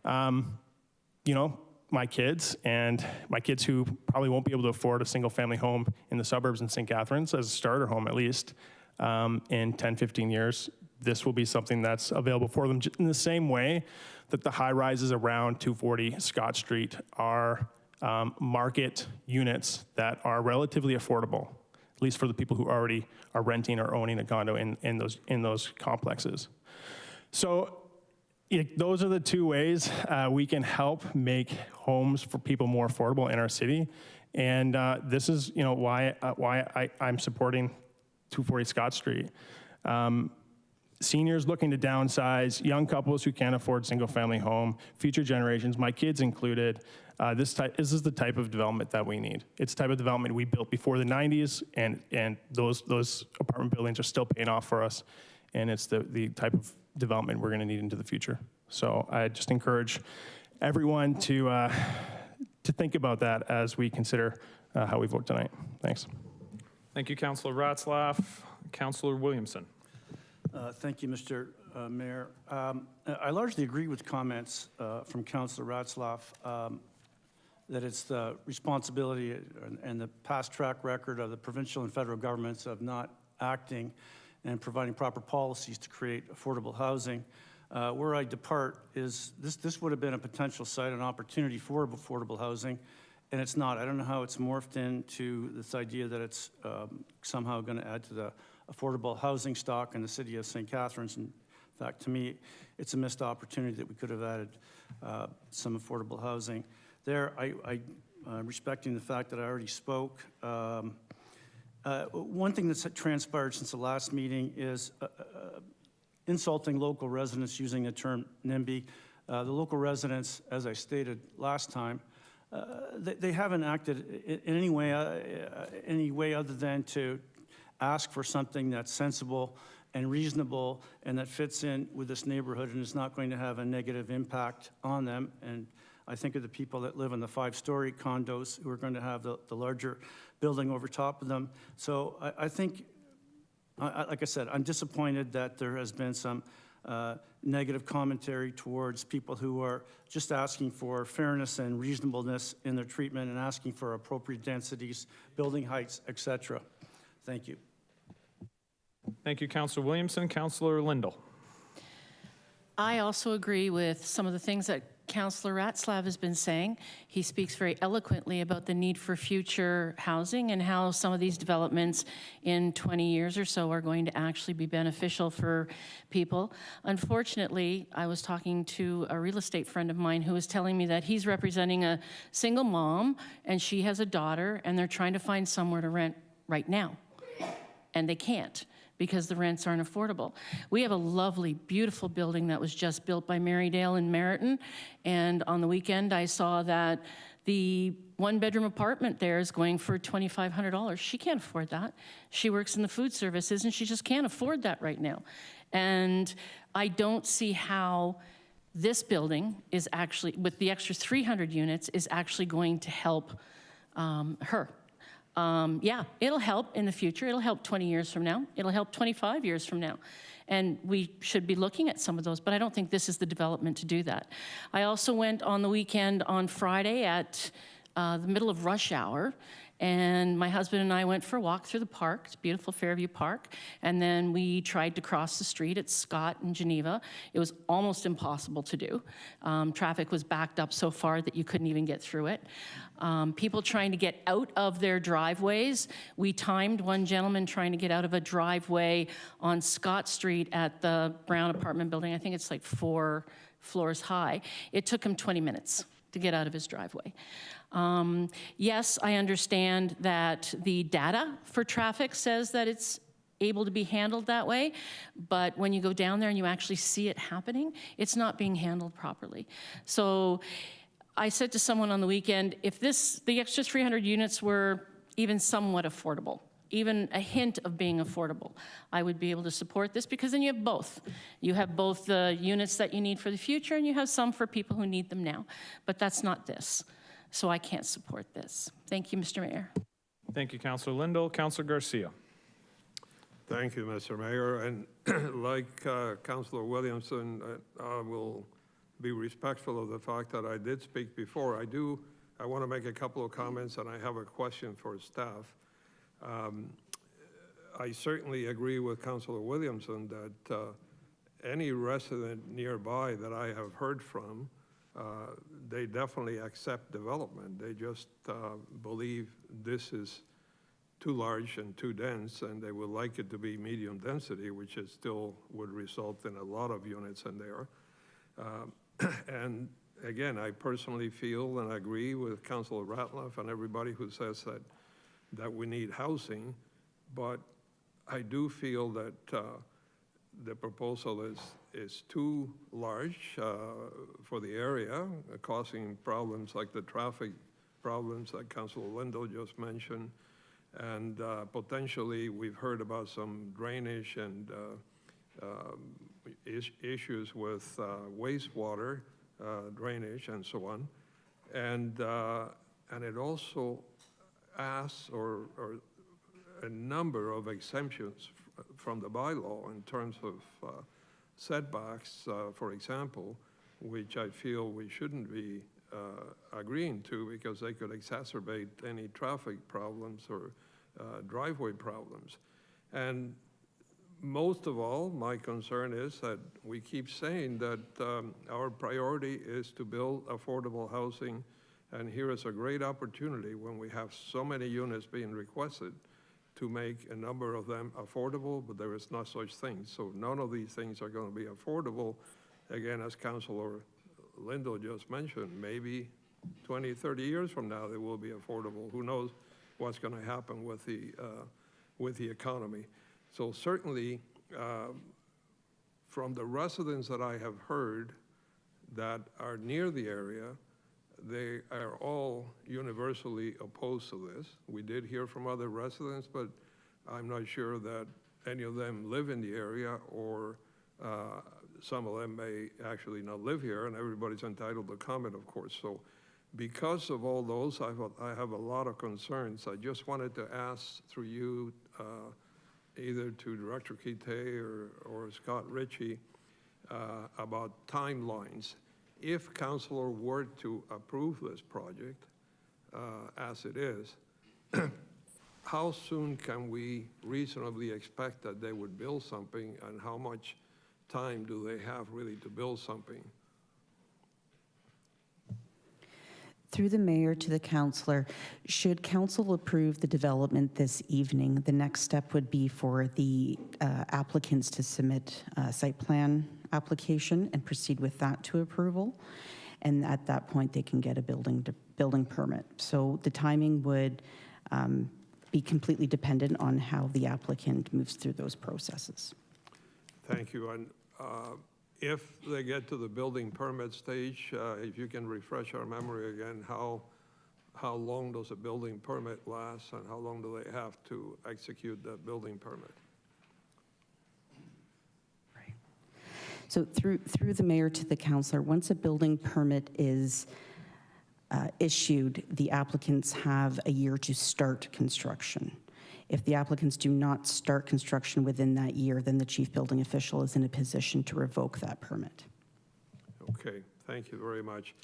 You know, my kids who probably won't be able to afford a single family home in the suburbs in St. Catharines as a starter home at least in 10, 15 years, this will be something that's available for them in the same way that the high rises around 240 Scott Street are market units that are relatively affordable, at least for the people who already are renting or owning a condo in those complexes. So those are the two ways we can help make homes for people more affordable in our city. And this is why I'm supporting 240 Scott Street. Seniors looking to downsize, young couples who can't afford single-family home, future generations, my kids included. This is the type of development that we need. It's the type of development we built before the 90s, and those apartment buildings are still paying off for us, and it's the type of development we're going to need into the future. So I just encourage everyone to think about that as we consider how we vote tonight. Thanks. Thank you, Councillor Ratzlaff. Councillor Williamson. Thank you, Mr. Mayor. I largely agree with comments from Councillor Ratzlaff that it's the responsibility and the past track record of the provincial and federal governments of not acting and providing proper policies to create affordable housing. Where I depart is this would have been a potential site, an opportunity for affordable housing, and it's not. I don't know how it's morphed into this idea that it's somehow going to add to the affordable housing stock in the city of St. Catharines. In fact, to me, it's a missed opportunity that we could have added some affordable housing. There, respecting the fact that I already spoke, one thing that's transpired since the last meeting is insulting local residents using the term NIMBY. The local residents, as I stated last time, they haven't acted in any way other than to ask for something that's sensible and reasonable and that fits in with this neighborhood and is not going to have a negative impact on them. And I think of the people that live in the 5-story condos who are going to have the larger building over top of them. So I think, like I said, I'm disappointed that there has been some negative commentary towards people who are just asking for fairness and reasonableness in their treatment and asking for appropriate densities, building heights, etc. Thank you. Thank you, Councillor Williamson. Councillor Lindell. I also agree with some of the things that Councillor Ratzlaff has been saying. He speaks very eloquently about the need for future housing and how some of these developments in 20 years or so are going to actually be beneficial for people. Unfortunately, I was talking to a real estate friend of mine who was telling me that he's representing a single mom and she has a daughter and they're trying to find somewhere to rent right now, and they can't, because the rents aren't affordable. We have a lovely, beautiful building that was just built by Marydale in Meriton, and on the weekend I saw that the one-bedroom apartment there is going for $2,500. She can't afford that. She works in the food services and she just can't afford that right now. And I don't see how this building is actually, with the extra 300 units, is actually going to help her. Yeah, it'll help in the future. It'll help 20 years from now. It'll help 25 years from now. And we should be looking at some of those, but I don't think this is the development to do that. I also went on the weekend on Friday at the middle of rush hour, and my husband and I went for a walk through the park. It's beautiful Fairview Park. And then we tried to cross the street at Scott and Geneva. It was almost impossible to do. Traffic was backed up so far that you couldn't even get through it. People trying to get out of their driveways. We timed one gentleman trying to get out of a driveway on Scott Street at the Brown apartment building. I think it's like 4 floors high. It took him 20 minutes to get out of his driveway. Yes, I understand that the data for traffic says that it's able to be handled that way, but when you go down there and you actually see it happening, it's not being handled properly. So I said to someone on the weekend, if the extra 300 units were even somewhat affordable, even a hint of being affordable, I would be able to support this, because then you have both. You have both the units that you need for the future and you have some for people who need them now, but that's not this. So I can't support this. Thank you, Mr. Mayor. Thank you, Councillor Lindell. Councillor Garcia. Thank you, Mr. Mayor. And like Councillor Williamson, I will be respectful of the fact that I did speak before. I want to make a couple of comments, and I have a question for staff. I certainly agree with Councilor Williamson that any resident nearby that I have heard from, they definitely accept development. They just believe this is too large and too dense, and they would like it to be medium density, which is still would result in a lot of units in there. And again, I personally feel and agree with Councilor Ratliff and everybody who says that we need housing, but I do feel that the proposal is too large for the area, causing problems like the traffic problems that Councilor Lindo just mentioned. And potentially, we've heard about some drainage and issues with wastewater drainage and so on. And it also asks or a number of exemptions from the bylaw in terms of setbacks, for example, which I feel we shouldn't be agreeing to because they could exacerbate any traffic problems or driveway problems. And most of all, my concern is that we keep saying that our priority is to build affordable housing, and here is a great opportunity when we have so many units being requested to make a number of them affordable, but there is no such thing. So none of these things are going to be affordable. Again, as Councilor Lindo just mentioned, maybe 20, 30 years from now, they will be affordable. Who knows what's going to happen with the economy. So certainly, from the residents that I have heard that are near the area, they are all universally opposed to this. We did hear from other residents, but I'm not sure that any of them live in the area, or some of them may actually not live here, and everybody's entitled to comment, of course. So because of all those, I have a lot of concerns. I just wanted to ask through you, either to Director Kite or Scott Ritchie, about timelines. If Councilor were to approve this project as it is, how soon can we reasonably expect that they would build something, and how much time do they have really to build something? Through the mayor to the councillor, should council approve the development this evening, the next step would be for the applicants to submit a site plan application and proceed with that to approval. And at that point, they can get a building permit. So the timing would be completely dependent on how the applicant moves through those processes. Thank you. And if they get to the building permit stage, if you can refresh our memory again, how long does a building permit last, and how long do they have to execute that building permit? Right. So through the mayor to the councillor, once a building permit is issued, the applicants have a year to start construction. If the applicants do not start construction within that year, then the chief building official is in a position to revoke that permit. Okay, thank you very much.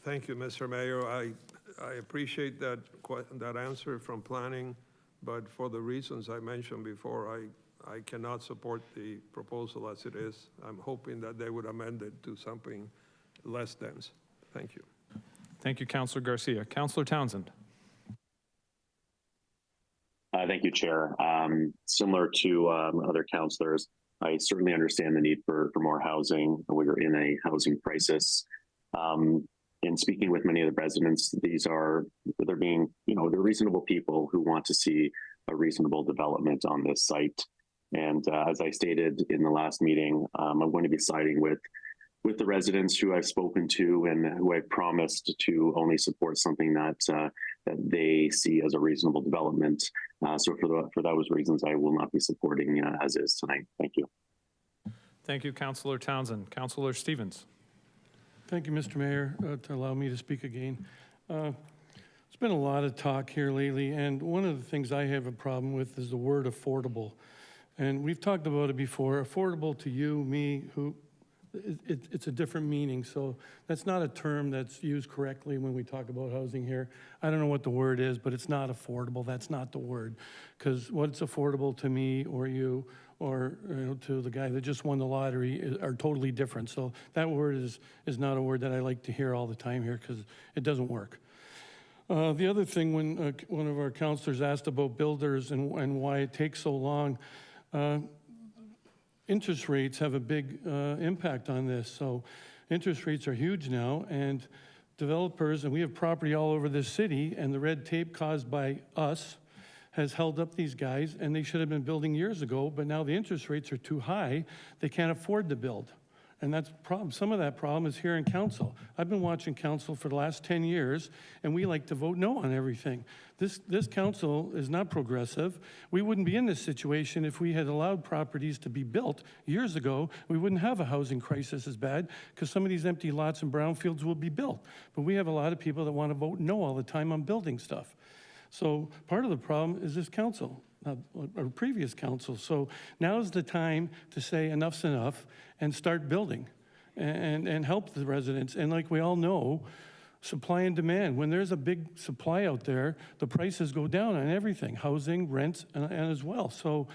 Thank you, Mr. Mayor. I appreciate that answer from planning, but for the reasons I mentioned before, I cannot support the proposal as it is. I'm hoping that they would amend it to something less dense. Thank you. Thank you, Councilor Garcia. Councilor Townsend. Thank you, Chair. Similar to other councilors, I certainly understand the need for more housing. We're in a housing crisis. In speaking with many of the residents, they're reasonable people who want to see a reasonable development on this site. And as I stated in the last meeting, I'm going to be siding with the residents who I've spoken to and who I've promised to only support something that they see as a reasonable development. So for those reasons, I will not be supporting as is tonight. Thank you. Thank you, Councilor Townsend. Councilor Stevens. Thank you, Mr. Mayor, to allow me to speak again. There's been a lot of talk here lately, and one of the things I have a problem with is the word affordable. And we've talked about it before, affordable to you, me, it's a different meaning. So that's not a term that's used correctly when we talk about housing here. I don't know what the word is, but it's not affordable. That's not the word. Because what's affordable to me or you or to the guy that just won the lottery are totally different. So that word is not a word that I like to hear all the time here because it doesn't work. The other thing, when one of our counselors asked about builders and why it takes so long, interest rates have a big impact on this. So interest rates are huge now, and developers, and we have property all over this city, and the red tape caused by us has held up these guys, and they should have been building years ago, but now the interest rates are too high, they can't afford to build. And that's problem. Some of that problem is here in council. I've been watching council for the last 10 years, and we like to vote no on everything. This council is not progressive. We wouldn't be in this situation if we had allowed properties to be built years ago. We wouldn't have a housing crisis as bad because some of these empty lots and brownfields will be built. But we have a lot of people that want to vote no all the time on building stuff. So part of the problem is this council, our previous council. So now's the time to say enough's enough and start building and help the residents. And like we all know, supply and demand. When there's a big supply out there, the prices go down on everything, housing, rents, and as well. So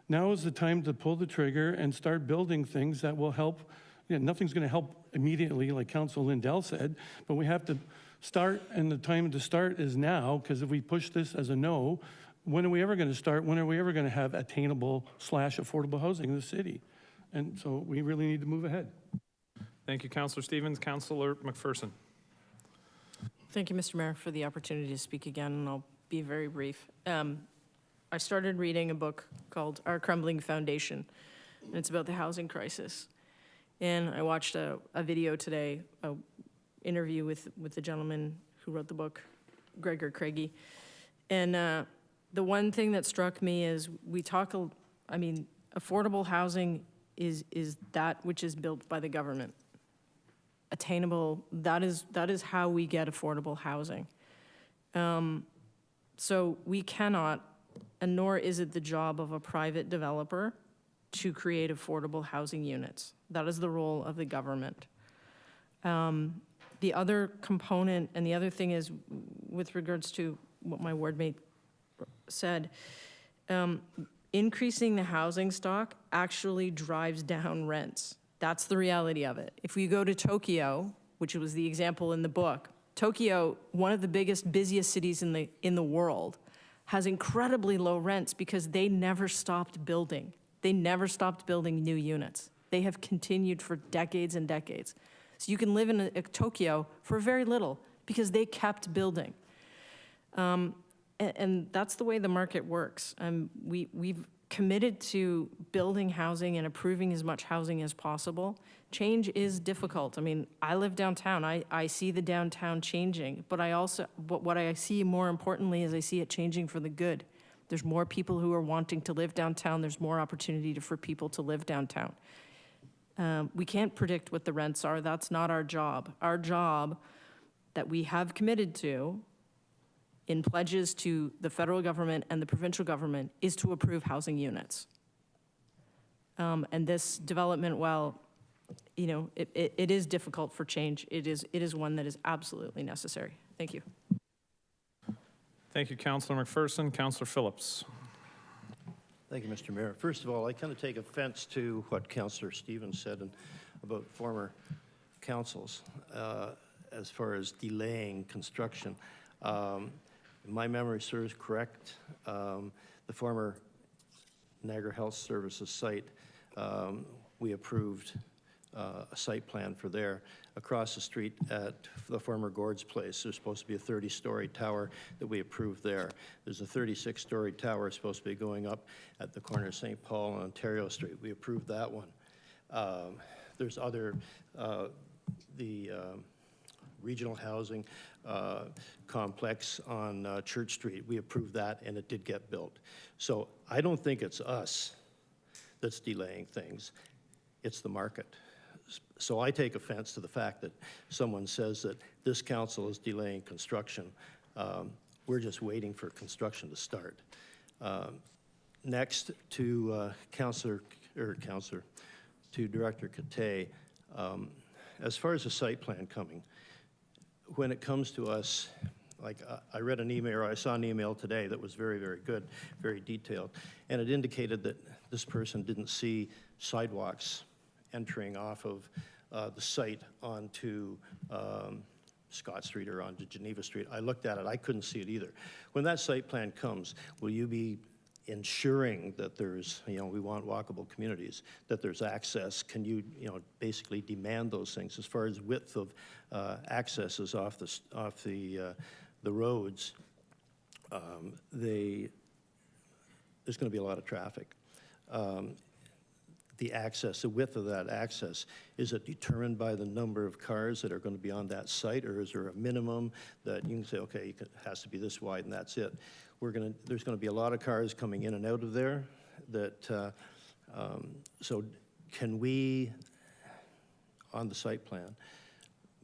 now is the time to pull the trigger and start building things that will help. Nothing's going to help immediately, like Councilor Lindell said, but we have to start, and the time to start is now, because if we push this as a no, when are we ever going to start? When are we ever going to have attainable / affordable housing in the city? And so we really need to move ahead. Thank you, Councillor Stevens. Councillor McPherson. Thank you, Mr. Mayor, for the opportunity to speak again, and I'll be very brief. I started reading a book called Our Crumbling Foundation, and it's about the housing crisis. And I watched a video today, an interview with the gentleman who wrote the book, Gregor Craigie. And the one thing that struck me is affordable housing is that which is built by the government. Attainable, that is how we get affordable housing. So we cannot, and nor is it the job of a private developer to create affordable housing units. That is the role of the government. The other component, and the other thing is, with regards to what my ward mate said, increasing the housing stock actually drives down rents. That's the reality of it. If we go to Tokyo, which was the example in the book, Tokyo, one of the biggest, busiest cities in the world, has incredibly low rents because they never stopped building. They never stopped building new units. They have continued for decades and decades. So you can live in Tokyo for very little because they kept building. And that's the way the market works. We've committed to building housing and approving as much housing as possible. Change is difficult. I mean, I live downtown. I see the downtown changing, but what I see more importantly is I see it changing for the good. There's more people who are wanting to live downtown. There's more opportunity for people to live downtown. We can't predict what the rents are. That's not our job. Our job that we have committed to in pledges to the federal government and the provincial government is to approve housing units. And this development, while it is difficult for change, it is one that is absolutely necessary. Thank you. Thank you, Councillor McPherson. Councillor Phillips. Thank you, Mr. Mayor. First of all, I kind of take offense to what Councillor Stevens said about former councils as far as delaying construction. If my memory serves correct, the former Niagara Health Services site, we approved a site plan for there. Across the street at the former Gord's place, there's supposed to be a 30-story tower that we approved there. There's a 36-story tower supposed to be going up at the corner of St. Paul and Ontario Street. We approved that one. There's other, the regional housing complex on Church Street. We approved that, and it did get built. So I don't think it's us that's delaying things. It's the market. So I take offense to the fact that someone says that this council is delaying construction. We're just waiting for construction to start. Next, to to Director Cathay, As far as the site plan coming, when it comes to us, like I read an email, or I saw an email today that was very, very good, very detailed, and it indicated that this person didn't see sidewalks entering off of the site onto Scott Street or onto Geneva Street. I looked at it, I couldn't see it either. When that site plan comes, will you be ensuring that there's, we want walkable communities, that there's access? Can you, basically demand those things as far as width of accesses off the roads? There's going to be a lot of traffic. The access, the width of that access, is it determined by the number of cars that are going to be on that site, or is there a minimum that you can say, okay, it has to be this wide and that's it? There's going to be a lot of cars coming in and out of there. So can we, on the site plan,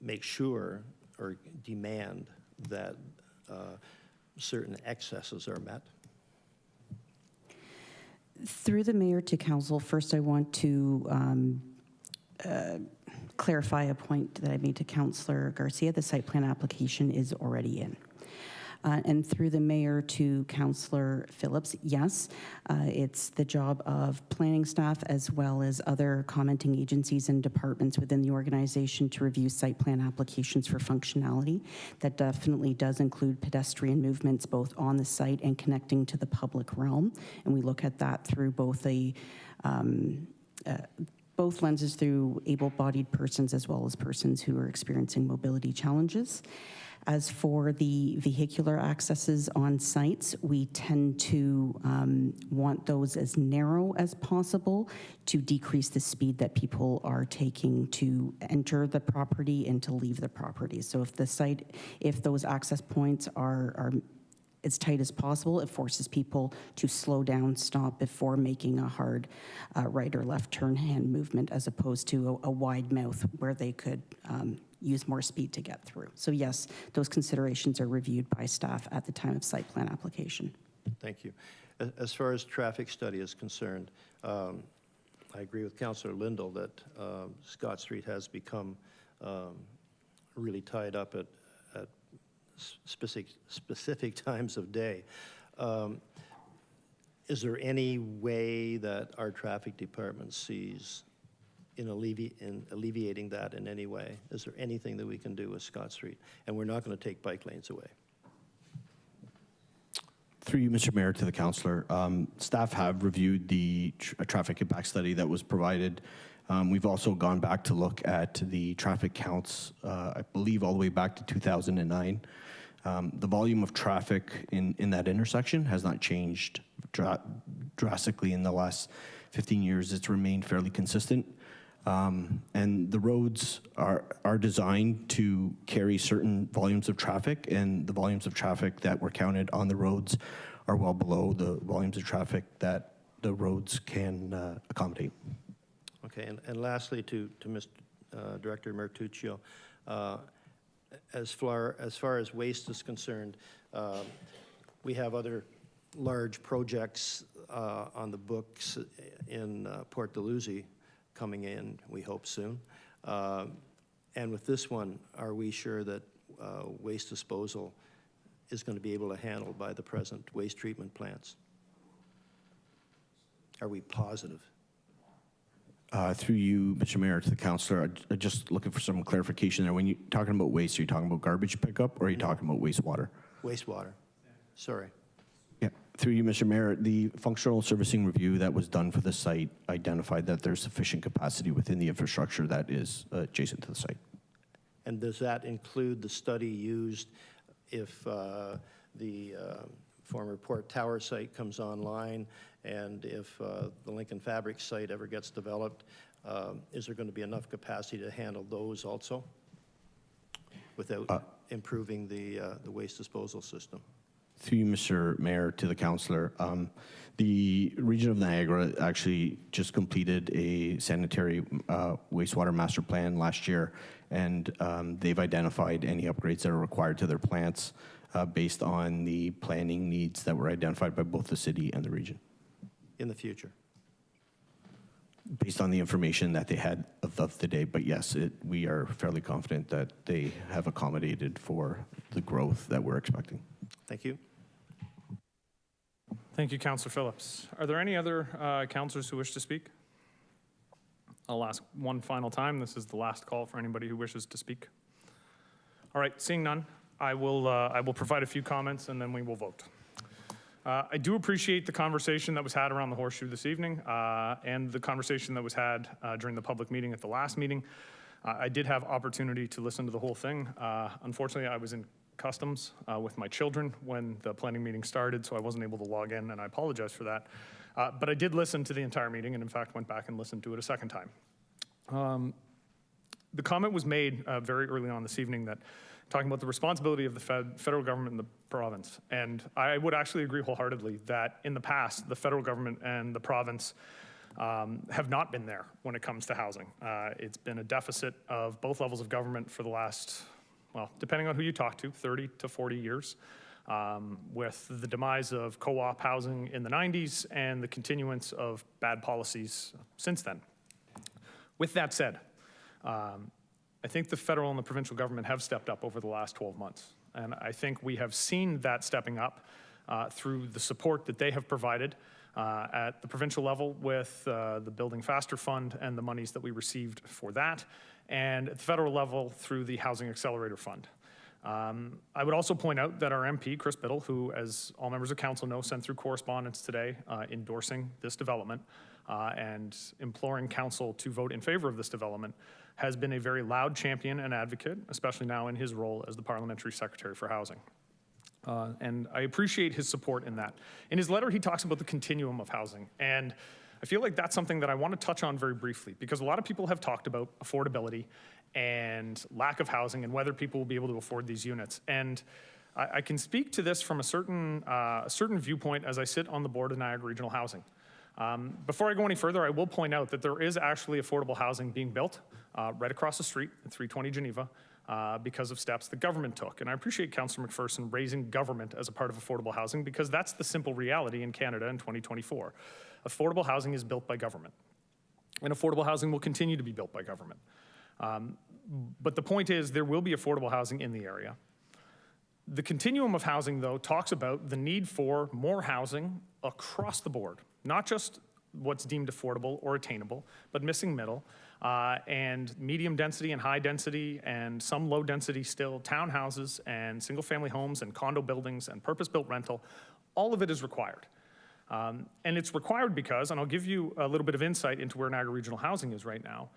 make sure or demand that certain excesses are met? Through the mayor to council, first I want to clarify a point that I made to Councillor Garcia. The site plan application is already in. And through the mayor to Councillor Phillips, yes, it's the job of planning staff as well as other commenting agencies and departments within the organization to review site plan applications for functionality. That definitely does include pedestrian movements both on the site and connecting to the public realm. And we look at that through both both lenses, through able-bodied persons as well as persons who are experiencing mobility challenges. As for the vehicular accesses on sites, we tend to want those as narrow as possible to decrease the speed that people are taking to enter the property and to leave the property. So if those access points are as tight as possible, it forces people to slow down, stop before making a hard right or left turn hand movement, as opposed to a wide mouth where they could use more speed to get through. So yes, those considerations are reviewed by staff at the time of site plan application. Thank you. As far as traffic study is concerned, I agree with Councillor Lindell that Scott Street has become really tied up at specific times of day. Is there any way that our traffic department sees in alleviating that in any way? Is there anything that we can do with Scott Street? And we're not going to take bike lanes away. Through you, Mr. Mayor, to the councillor, staff have reviewed the traffic impact study that was provided. We've also gone back to look at the traffic counts, I believe all the way back to 2009. The volume of traffic in that intersection has not changed drastically in the last 15 years. It's remained fairly consistent. And the roads are designed to carry certain volumes of traffic, and the volumes of traffic that were counted on the roads are well below the volumes of traffic that the roads can accommodate. Okay, and lastly to Mr. Director Mertuccio, as far as waste is concerned, we have other large projects on the books in Port Dalhousie coming in, we hope soon. And with this one, are we sure that waste disposal is going to be able to handle by the present waste treatment plants? Are we positive? Through you, Mr. Mayor, to the councillor, I'm just looking for some clarification there. When you're talking about waste, are you talking about garbage pickup, or are you talking about wastewater? Wastewater. Sorry. Yeah. Through you, Mr. Mayor, the functional servicing review that was done for the site identified that there's sufficient capacity within the infrastructure that is adjacent to the site. And does that include the study used if the former Port Tower site comes online, and if the Lincoln Fabric site ever gets developed, is there going to be enough capacity to handle those also without improving the waste disposal system? Through you, Mr. Mayor, to the councillor, the region of Niagara actually just completed a sanitary wastewater master plan last year, and they've identified any upgrades that are required to their plants based on the planning needs that were identified by both the city and the region. In the future? based on the information that they had of the day. But yes, we are fairly confident that they have accommodated for the growth that we're expecting. Thank you. Thank you, Councillor Phillips. Are there any other councillors who wish to speak? I'll ask one final time. This is the last call for anybody who wishes to speak. All right, seeing none, I will provide a few comments and then we will vote. I do appreciate the conversation that was had around the horseshoe this evening and the conversation that was had during the public meeting at the last meeting. I did have opportunity to listen to the whole thing. Unfortunately, I was in customs with my children when the planning meeting started, so I wasn't able to log in, and I apologize for that. But I did listen to the entire meeting and in fact went back and listened to it a second time. The comment was made very early on this evening that talking about the responsibility of the federal government and the province. And I would actually agree wholeheartedly that in the past, the federal government and the province have not been there when it comes to housing. It's been a deficit of both levels of government for the last, well, depending on who you talk to, 30 to 40 years, with the demise of co-op housing in the 90s and the continuance of bad policies since then. With that said, I think the federal and the provincial government have stepped up over the last 12 months. And I think we have seen that stepping up through the support that they have provided at the provincial level with the Building Faster Fund and the monies that we received for that, and at the federal level through the Housing Accelerator Fund. I would also point out that our MP, Chris Biddle, who, as all members of council know, sent through correspondence today endorsing this development and imploring council to vote in favor of this development, has been a very loud champion and advocate, especially now in his role as the Parliamentary Secretary for Housing. And I appreciate his support in that. In his letter, he talks about the continuum of housing. And I feel like that's something that I want to touch on very briefly, because a lot of people have talked about affordability and lack of housing and whether people will be able to afford these units. And I can speak to this from a certain viewpoint as I sit on the board of Niagara Regional Housing. Before I go any further, I will point out that there is actually affordable housing being built right across the street at 320 Geneva because of steps the government took. And I appreciate Councillor McPherson raising government as a part of affordable housing, because that's the simple reality in Canada in 2024. Affordable housing is built by government, and affordable housing will continue to be built by government. But the point is, there will be affordable housing in the area. The continuum of housing, though, talks about the need for more housing across the board, not just what's deemed affordable or attainable, but missing middle, and medium density and high density, and some low density still, townhouses and single family homes and condo buildings and purpose-built rental. All of it is required. And it's required because, and I'll give you a little bit of insight into where Niagara Regional Housing is right now.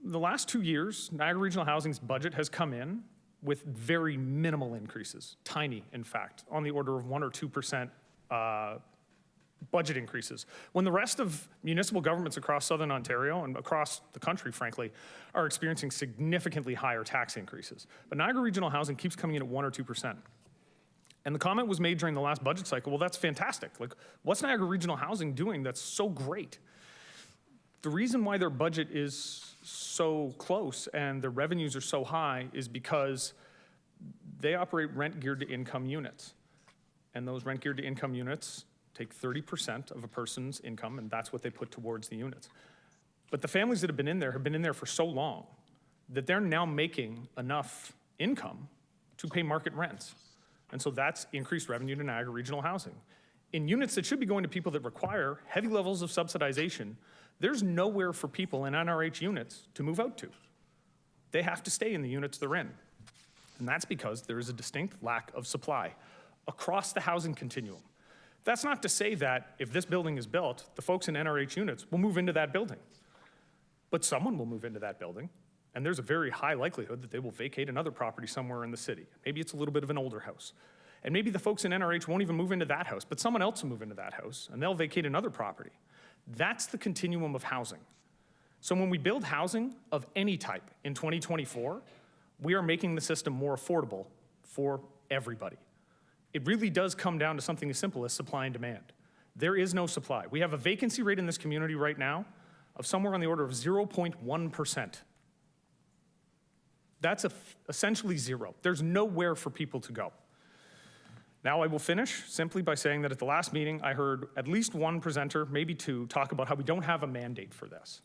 The last 2 years, Niagara Regional Housing's budget has come in with very minimal increases, tiny, in fact, on the order of 1 or 2% budget increases, when the rest of municipal governments across Southern Ontario and across the country, frankly, are experiencing significantly higher tax increases. But Niagara Regional Housing keeps coming in at 1 or 2%. And the comment was made during the last budget cycle, well, that's fantastic. Like, what's Niagara Regional Housing doing that's so great? The reason why their budget is so close and their revenues are so high is because they operate rent-geared to income units. And those rent-geared to income units take 30% of a person's income, and that's what they put towards the units. But the families that have been in there for so long that they're now making enough income to pay market rents. And so that's increased revenue to Niagara Regional Housing. In units that should be going to people that require heavy levels of subsidization, there's nowhere for people in NRH units to move out to. They have to stay in the units they're in. And that's because there is a distinct lack of supply across the housing continuum. That's not to say that if this building is built, the folks in NRH units will move into that building. But someone will move into that building, and there's a very high likelihood that they will vacate another property somewhere in the city. Maybe it's a little bit of an older house. And maybe the folks in NRH won't even move into that house, but someone else will move into that house, and they'll vacate another property. That's the continuum of housing. So when we build housing of any type in 2024, we are making the system more affordable for everybody. It really does come down to something as simple as supply and demand. There is no supply. We have a vacancy rate in this community right now of somewhere on the order of 0.1%. That's essentially zero. There's nowhere for people to go. Now I will finish simply by saying that at the last meeting, I heard at least one presenter, maybe two, talk about how we don't have a mandate for this.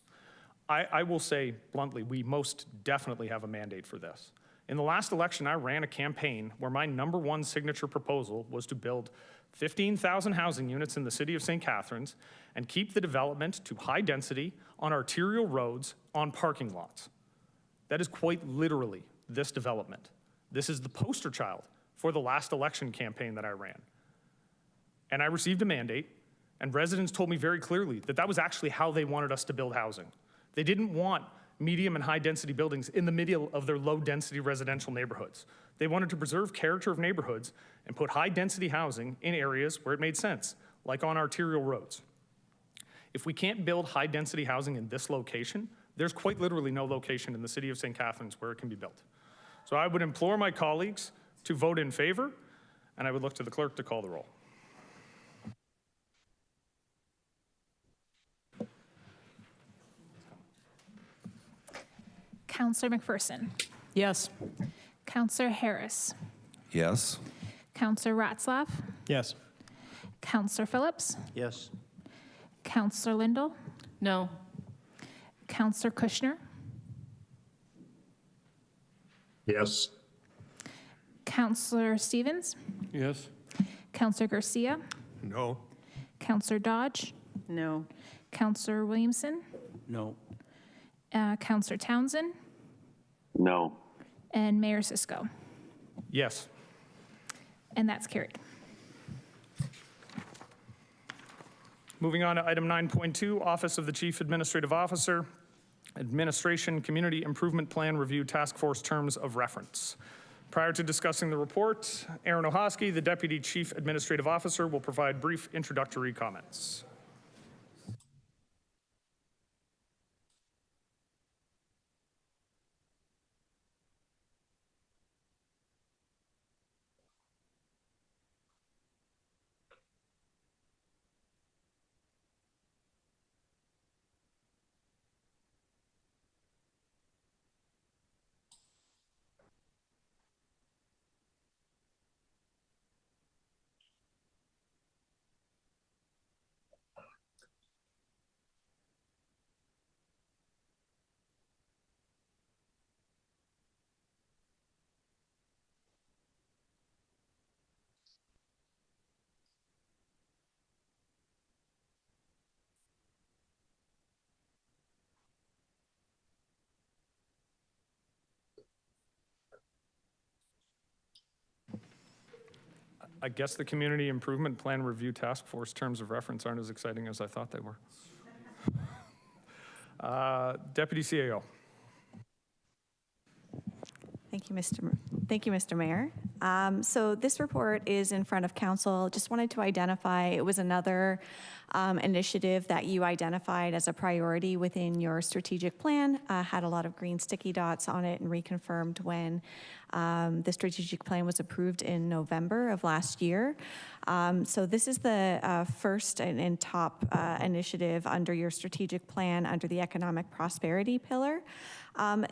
I will say bluntly, we most definitely have a mandate for this. In the last election, I ran a campaign where my #1 signature proposal was to build 15,000 housing units in the city of St. Catharines and keep the development to high density on arterial roads on parking lots. That is quite literally this development. This is the poster child for the last election campaign that I ran. And I received a mandate, and residents told me very clearly that that was actually how they wanted us to build housing. They didn't want medium and high density buildings in the middle of their low density residential neighborhoods. They wanted to preserve character of neighborhoods and put high density housing in areas where it made sense, like on arterial roads. If we can't build high density housing in this location, there's quite literally no location in the city of St. Catharines where it can be built. So I would implore my colleagues to vote in favor, and I would look to the clerk to call the roll. Councillor McPherson. Yes. Councillor Harris. Yes. Councillor Ratzlaff. Yes. Councillor Phillips. Yes. Councillor Lindell. No. Councillor Kushner. Yes. Councillor Stevens. Yes. Councillor Garcia. No. Councillor Dodge. No. Councillor Williamson. No. Councillor Townsend. No. And Mayor Cisco. Yes. And that's carried. Moving on to item 9.2, Office of the Chief Administrative Officer, Administration Community Improvement Plan Review Task Force Terms of Reference. Prior to discussing the report, Aaron Ohosky, the Deputy Chief Administrative Officer, will provide brief introductory comments. I guess the Community Improvement Plan Review Task Force Terms of Reference aren't as exciting as I thought they were. Deputy CAO. Thank you, Mr. Mayor. So this report is in front of council. Just wanted to identify, it was another initiative that you identified as a priority within your strategic plan, had a lot of green sticky dots on it and reconfirmed when the strategic plan was approved in November of last year. So this is the first and top initiative under your strategic plan under the economic prosperity pillar.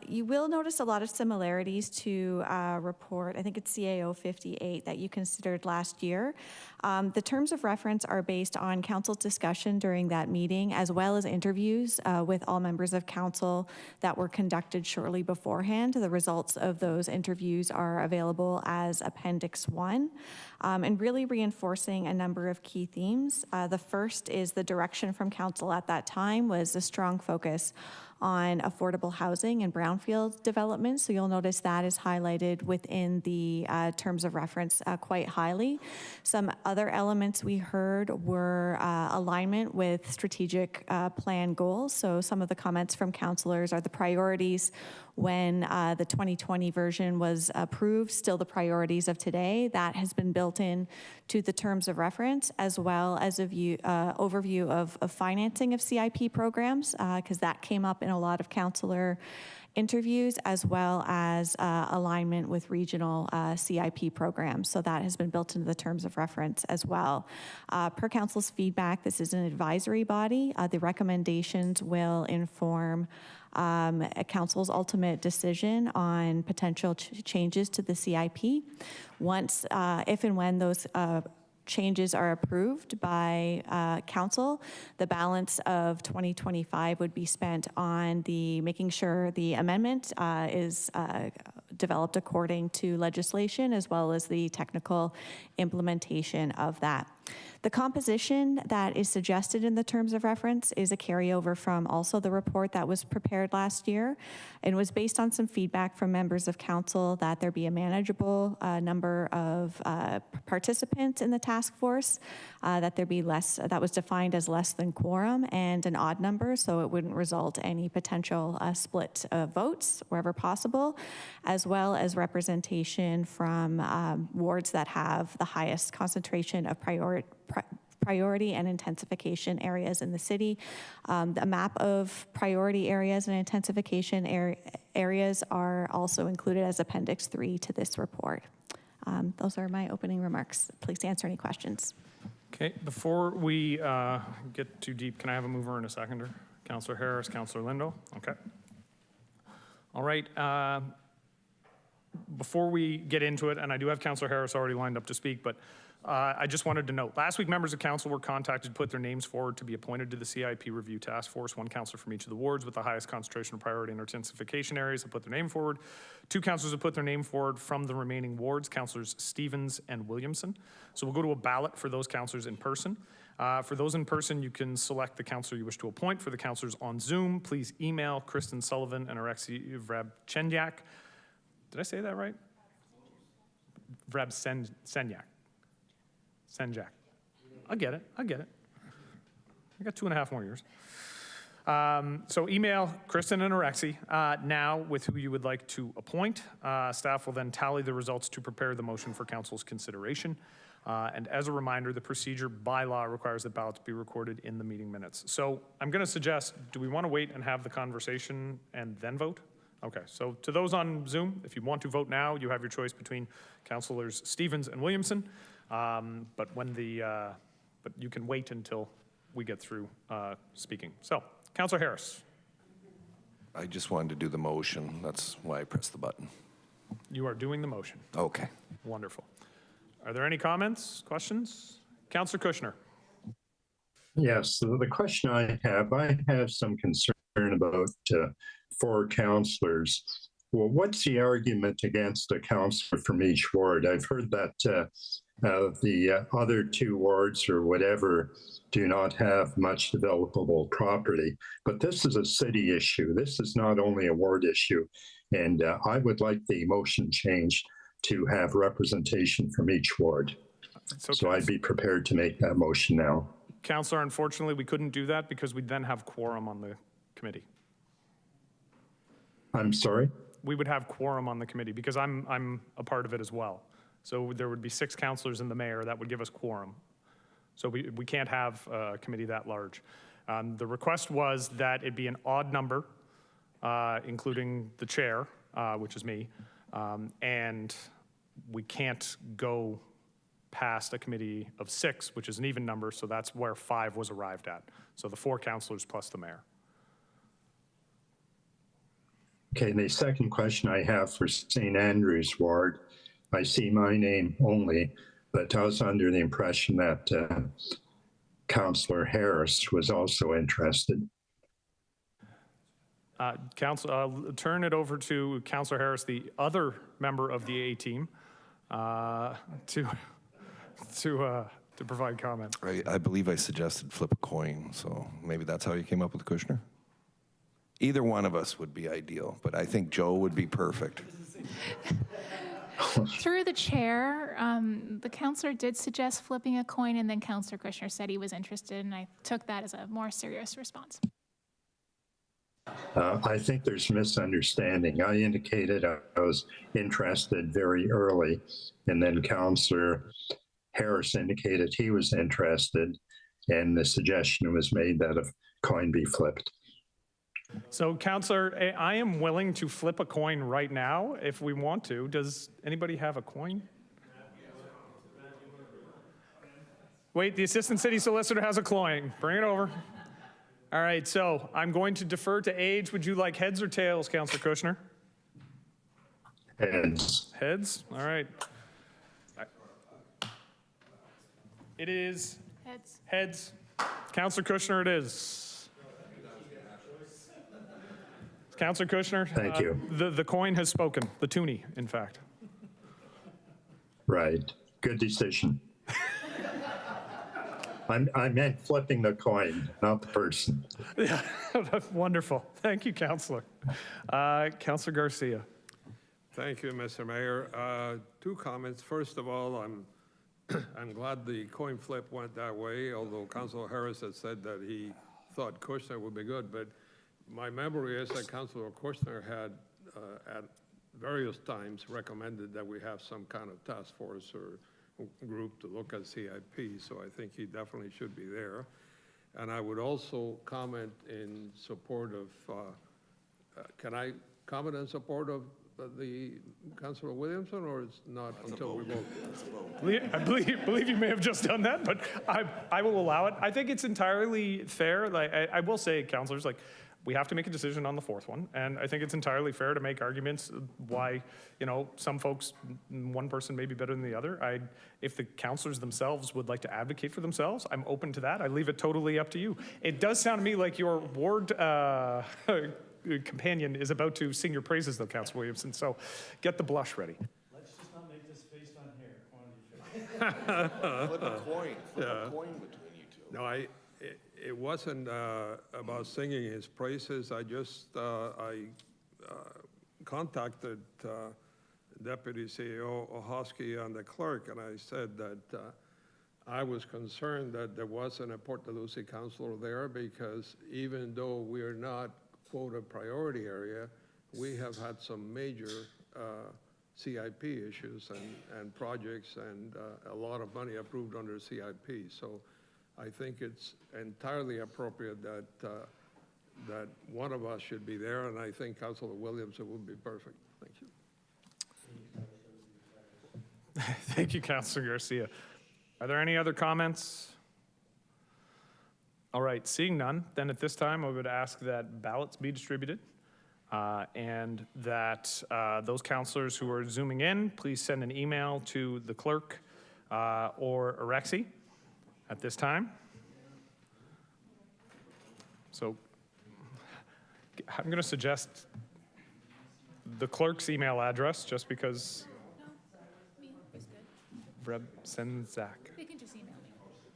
You will notice a lot of similarities to report, I think it's CAO 58 that you considered last year. The terms of reference are based on council's discussion during that meeting, as well as interviews with all members of council that were conducted shortly beforehand. The results of those interviews are available as Appendix 1, and really reinforcing a number of key themes. The first is the direction from council at that time was a strong focus on affordable housing and brownfield development. So you'll notice that is highlighted within the terms of reference quite highly. Some other elements we heard were alignment with strategic plan goals. So some of the comments from councilors are the priorities when the 2020 version was approved, still the priorities of today. That has been built in to the terms of reference, as well as a overview of financing of CIP programs, because that came up in a lot of councilor interviews, as well as alignment with regional CIP programs. So that has been built into the terms of reference as well. Per council's feedback, this is an advisory body. The recommendations will inform Council's ultimate decision on potential changes to the CIP. Once, if and when those changes are approved by council, the balance of 2025 would be spent on making sure the amendment is developed according to legislation, as well as the technical implementation of that. The composition that is suggested in the terms of reference is a carryover from also the report that was prepared last year, and was based on some feedback from members of council that there be a manageable number of participants in the task force, that there be less, that was defined as less than quorum, and an odd number, so it wouldn't result any potential split votes wherever possible, as well as representation from wards that have the highest concentration of priority and intensification areas in the city. The map of priority areas and intensification areas are also included as Appendix 3 to this report. Those are my opening remarks. Please answer any questions. Okay, before we get too deep, can I have a mover and a seconder? Councillor Harris, Councillor Lindo. Okay. All right. Before we get into it, and I do have Councillor Harris already lined up to speak, but I just wanted to note, last week members of council were contacted to put their names forward to be appointed to the CIP review task force. One councillor from each of the wards with the highest concentration of priority and intensification areas have put their name forward. Two councillors have put their name forward from the remaining wards, councillors Stevens and Williamson. So we'll go to a ballot for those councillors in person. For those in person, you can select the councillor you wish to appoint. For the councillors on Zoom, please email Kristen Sullivan and Alexei Vrabchenyak. Did I say that right? Vrabchenyak. Senjak. I get it. I got 2.5 more years. So email Kristen and Orexi now with who you would like to appoint. Staff will then tally the results to prepare the motion for council's consideration. And as a reminder, the procedure by law requires that ballots be recorded in the meeting minutes. So I'm going to suggest, do we want to wait and have the conversation and then vote? Okay, so to those on Zoom, if you want to vote now, you have your choice between councillors Stevens and Williamson. But you can wait until we get through speaking. So, Councillor Harris. I just wanted to do the motion. That's why I pressed the button. You are doing the motion. Okay. Wonderful. Are there any comments, questions? Councillor Kushner. Yes, the question I have some concern about 4 councillors. Well, what's the argument against a councillor from each ward? I've heard that the other 2 wards or whatever do not have much developable property, but this is a city issue. This is not only a ward issue, and I would like the motion changed to have representation from each ward. So I'd be prepared to make that motion now. Councillor, unfortunately, we couldn't do that because we'd then have quorum on the committee. I'm sorry? We would have quorum on the committee because I'm a part of it as well. So there would be 6 councillors and the mayor. That would give us quorum. So we can't have a committee that large. The request was that it be an odd number, including the chair, which is me, and we can't go past a committee of 6, which is an even number, so that's where 5 was arrived at. So the 4 councillors plus the mayor. Okay, the second question I have for St. Andrews Ward, I see my name only, but I was under the impression that Councillor Harris was also interested. I'll turn it over to Councillor Harris, the other member of the A team, to provide comment. I believe I suggested flip a coin, so maybe that's how you came up with Kushner? Either one of us would be ideal, but I think Joe would be perfect. Through the chair, the councillor did suggest flipping a coin, and then Councillor Kushner said he was interested, and I took that as a more serious response. I think there's misunderstanding. I indicated I was interested very early, and then Councillor Harris indicated he was interested, and the suggestion was made that a coin be flipped. So, Councillor, I am willing to flip a coin right now if we want to. Does anybody have a coin? Wait, the Assistant City Solicitor has a coin. Bring it over. All right, so I'm going to defer to age. Would you like heads or tails, Councillor Kushner? Heads. Heads? All right. It is Heads. heads. Councillor Kushner, it is. Councillor Kushner. Thank you. The coin has spoken. The toonie, in fact. Right. Good decision. I meant flipping the coin, not the person. Yeah, wonderful. Thank you, Councillor. Councillor Garcia. Thank you, Mr. Mayor. Two comments. First of all, I'm glad the coin flip went that way, although Councillor Harris had said that he thought Kushner would be good. But my memory is that Councillor Kushner had at various times recommended that we have some kind of task force or group to look at CIP, so I think he definitely should be there. And I would also comment in support of, can I comment in support of the Councillor Williamson, or it's not until we vote? I believe you may have just done that, but I will allow it. I think it's entirely fair. Like I will say, councillors, like we have to make a decision on the fourth one, and I think it's entirely fair to make arguments why, you know, some folks, one person may be better than the other. If the councillors themselves would like to advocate for themselves, I'm open to that. I leave it totally up to you. It does sound to me like your ward companion is about to sing your praises, though, Councillor Williamson. So get the blush ready. Let's just not make this based on hair. Flip a coin. Flip a coin between you two. No, it wasn't about singing his praises. I just contacted Deputy CEO Ohosky and the clerk, and I said that I was concerned that there wasn't a Port Dalhousie councillor there, because even though we are not, quote, a priority area, we have had some major CIP issues and projects, and a lot of money approved under CIP. So I think it's entirely appropriate that that one of us should be there, and I think Councillor Williamson would be perfect. Thank you. Thank you, Councillor Garcia. Are there any other comments? All right, seeing none, then at this time I would ask that ballots be distributed and that those councillors who are zooming in, please send an email to the clerk or Orexi at this time. So I'm going to suggest the clerk's email address, just because Breb sends Zach. They can just email me.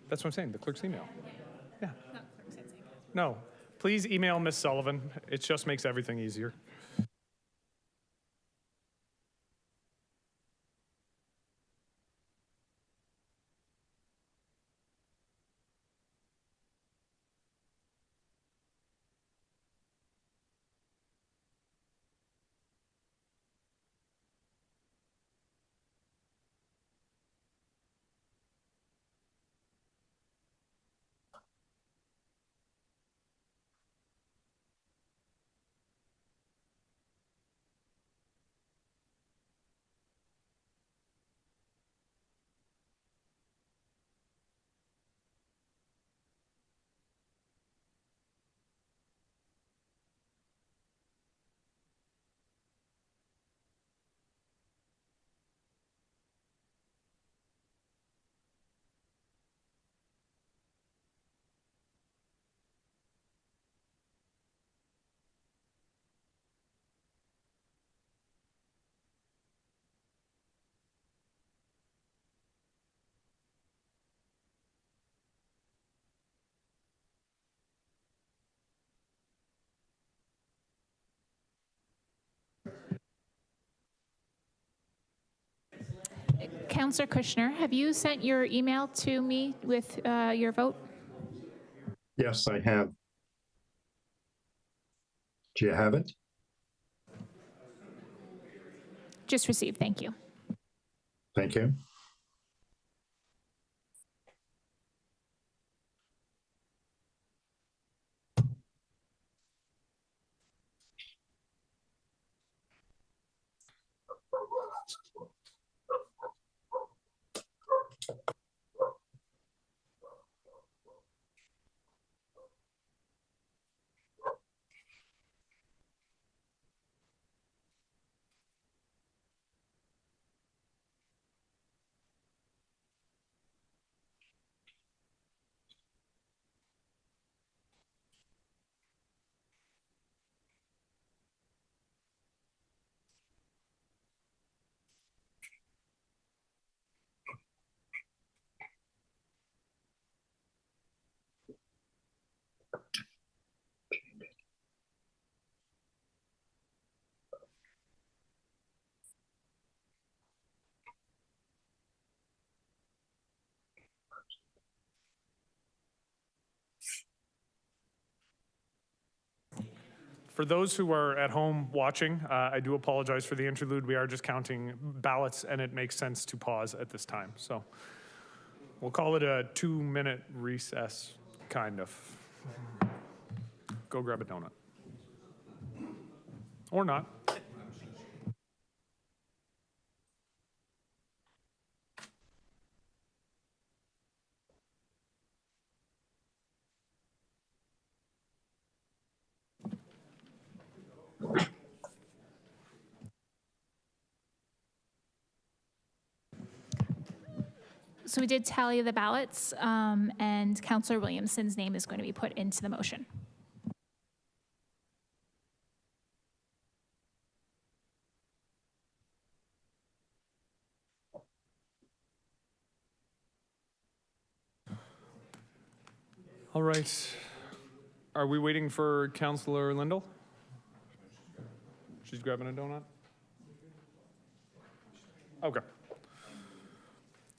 That's what I'm saying, the clerk's email. Yeah. Not clerk sensing. No, please email Miss Sullivan. It just makes everything easier. Councillor Kushner, have you sent your email to me with your vote? Yes, I have. Do you have it? Just received, thank you. Thank you. For those who are at home watching, I do apologize for the interlude. We are just counting ballots, and it makes sense to pause at this time. So we'll call it a 2-minute recess, kind of. Go grab a donut. Or not. So we did tally the ballots, and Councillor Williamson's name is going to be put into the motion. All right. Are we waiting for Councillor Lindell? She's grabbing a donut? Okay.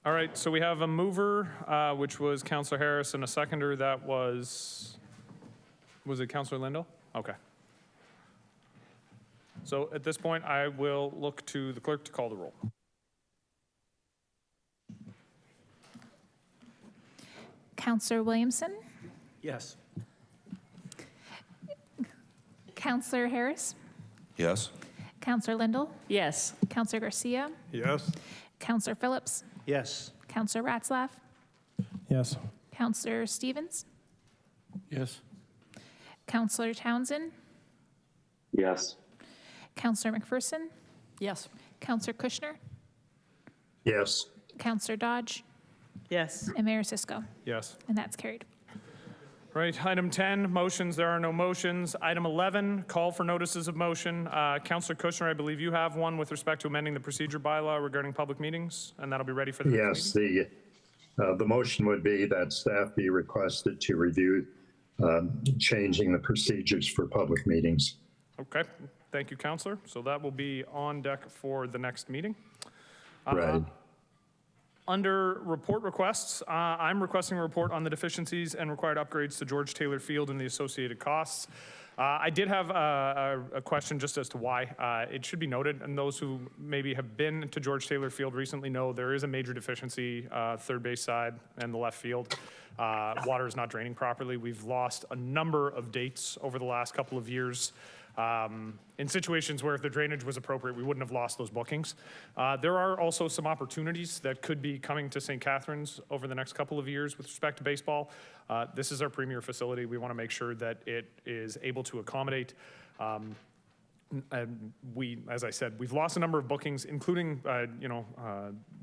All right, so we have a mover, which was Councillor Harris, and a seconder that was it Councillor Lindell? Okay. So at this point, I will look to the clerk to call the roll. Councillor Williamson? Yes. Councillor Harris? Yes. Councillor Lindell? Yes. Councillor Garcia? Yes. Councillor Phillips? Yes. Councillor Ratzlaff? Yes. Councillor Stevens? Yes. Councillor Townsend? Yes. Councillor McPherson? Yes. Councillor Kushner? Yes. Councillor Dodge? Yes. And Mayor Sisko? Yes. And that's carried. Right, item 10, motions, there are no motions. Item 11, call for notices of motion. Councillor Kushner, I believe you have one with respect to amending the procedure bylaw regarding public meetings, and that'll be ready for the next meeting? Yes, the motion would be that staff be requested to review changing the procedures for public meetings. Okay, thank you, Councillor. So that will be on deck for the next meeting. Right. Under report requests, I'm requesting a report on the deficiencies and required upgrades to George Taylor Field and the associated costs. I did have a question just as to why. It should be noted, and those who maybe have been to George Taylor Field recently know there is a major deficiency, third base side and the left field. Water is not draining properly. We've lost a number of dates over the last couple of years. In situations where if the drainage was appropriate, we wouldn't have lost those bookings. There are also some opportunities that could be coming to St. Catharines over the next couple of years with respect to baseball. This is our premier facility. We want to make sure that it is able to accommodate. And as I said, we've lost a number of bookings, including,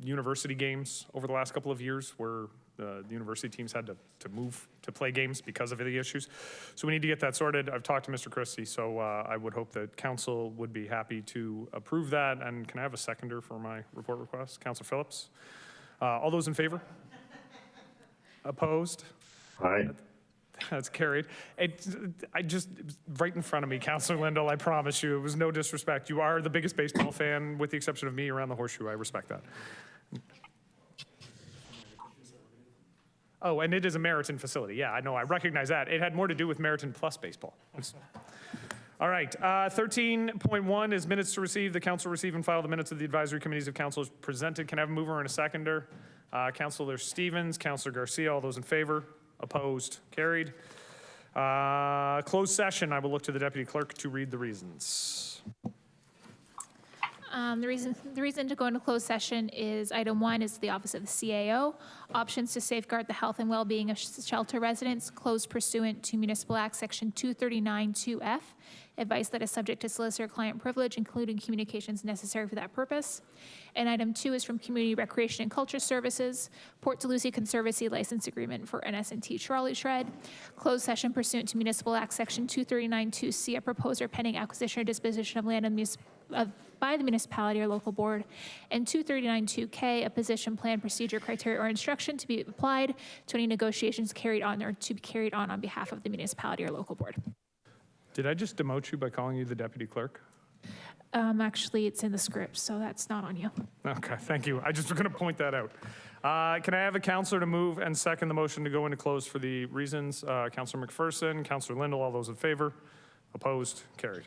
university games over the last couple of years where the university teams had to move to play games because of the issues. So we need to get that sorted. I've talked to Mr. Christie, so I would hope that council would be happy to approve that. And can I have a seconder for my report request? Councillor Phillips. All those in favor? Opposed? Aye. That's carried. Right in front of me, Councillor Lindell, I promise you, it was no disrespect. You are the biggest baseball fan, with the exception of me, around the horseshoe. I respect that. Oh, and it is a Meriton facility. Yeah, I know, I recognize that. It had more to do with Meriton plus baseball. All right, 13.1 is minutes to receive. The council receive and file the minutes of the advisory committees of council as presented. Can I have a mover and a seconder? Councillor Stevens, Councillor Garcia, all those in favor? Opposed? Carried. Closed session, I will look to the deputy clerk to read the reasons. The reason to go into closed session is item 1 is the office of the CAO. Options to safeguard the health and well-being of shelter residents, closed pursuant to Municipal Act Section 239-2F. Advice that is subject to solicitor-client privilege, including communications necessary for that purpose. And item 2 is from Community Recreation and Culture Services, Port Dalhousie Conservancy License Agreement for NS&T Trolley Shred. Closed session pursuant to Municipal Act Section 239-2C, a proposer pending acquisition or disposition of land by the municipality or local board, and 239-2K, a position, plan, procedure, criteria, or instruction to be applied to any negotiations carried on or to be carried on behalf of the municipality or local board. Did I just demote you by calling you the deputy clerk? Actually, it's in the script, so that's not on you. Okay, thank you. I just was going to point that out. Can I have a councillor to move and second the motion to go into close for the reasons? Councillor McPherson, Councillor Lindell, all those in favor? Opposed? Carried.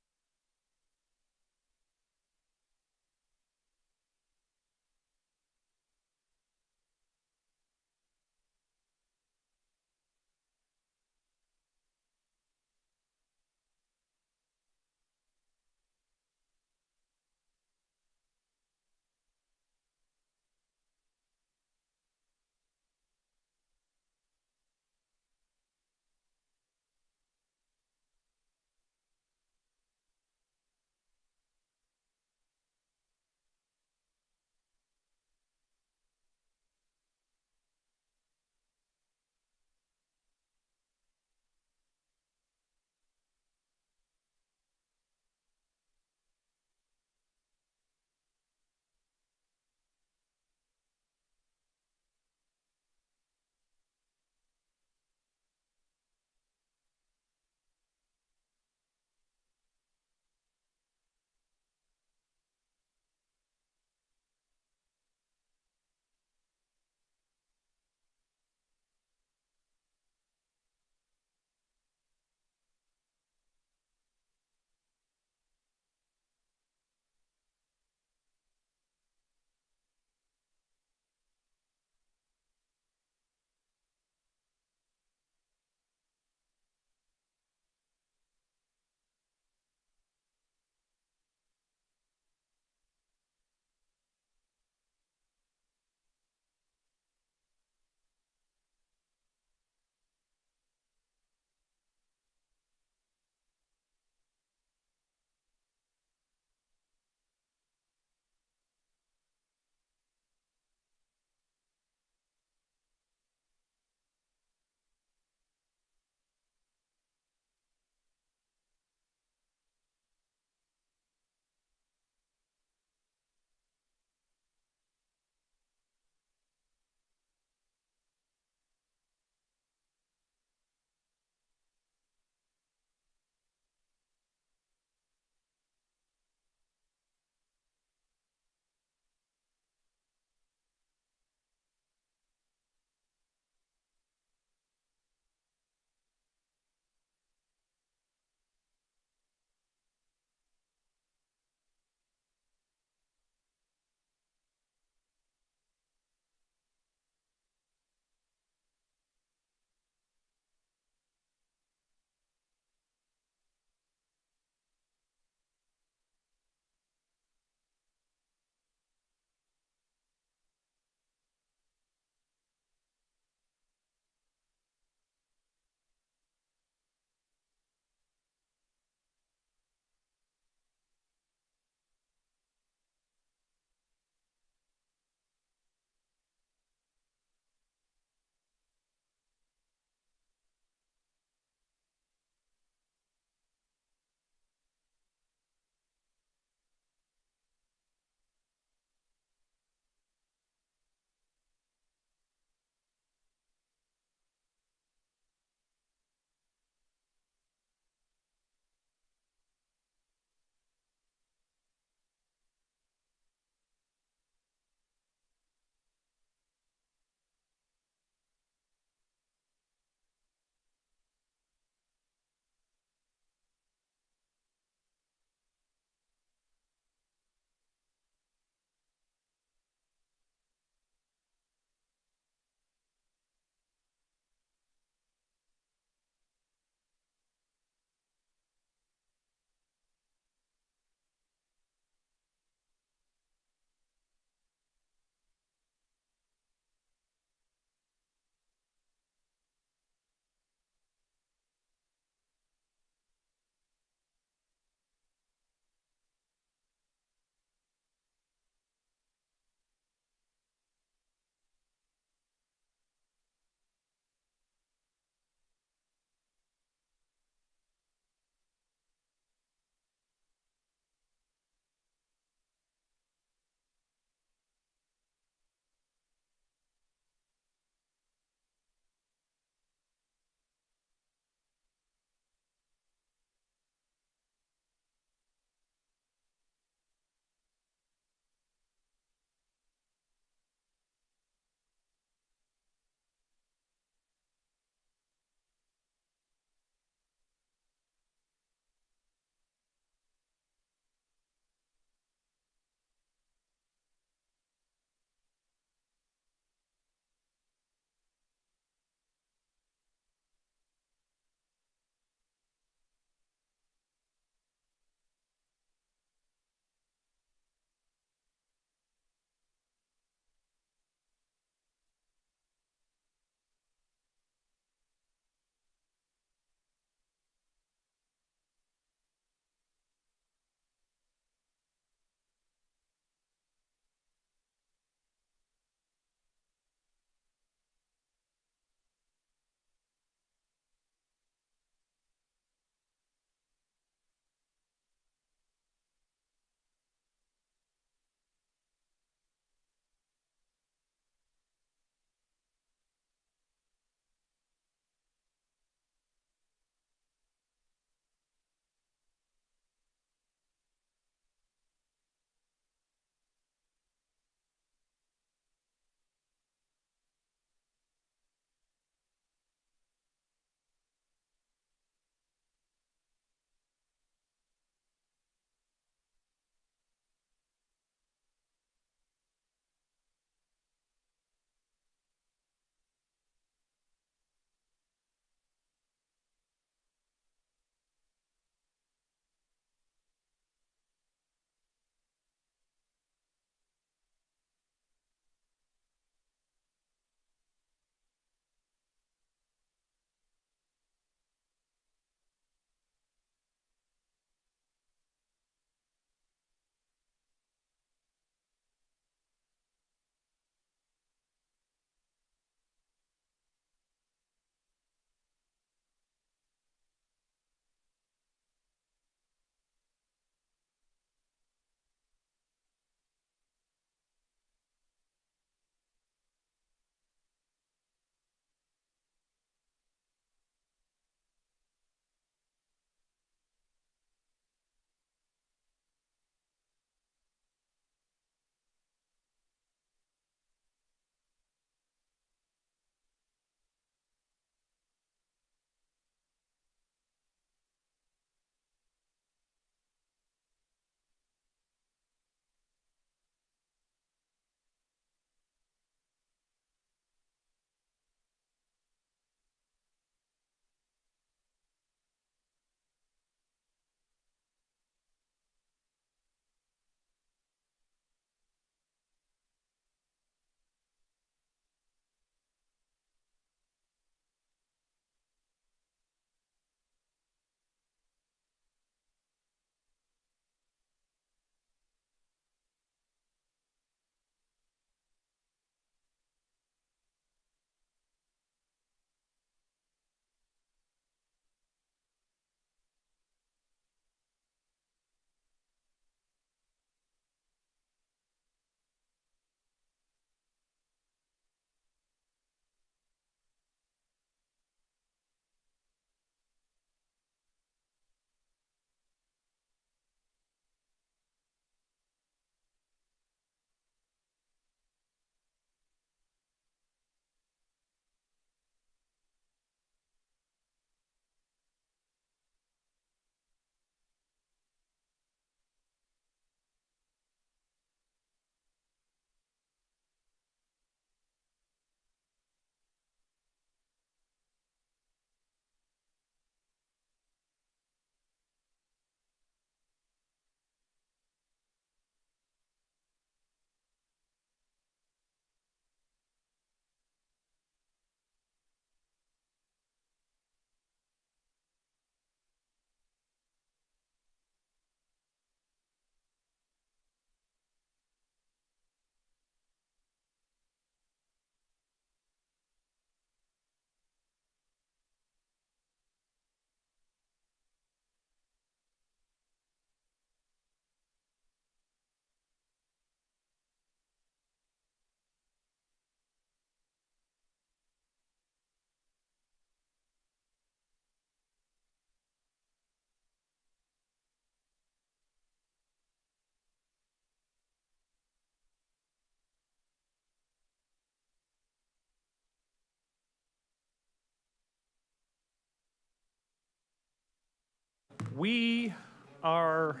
We are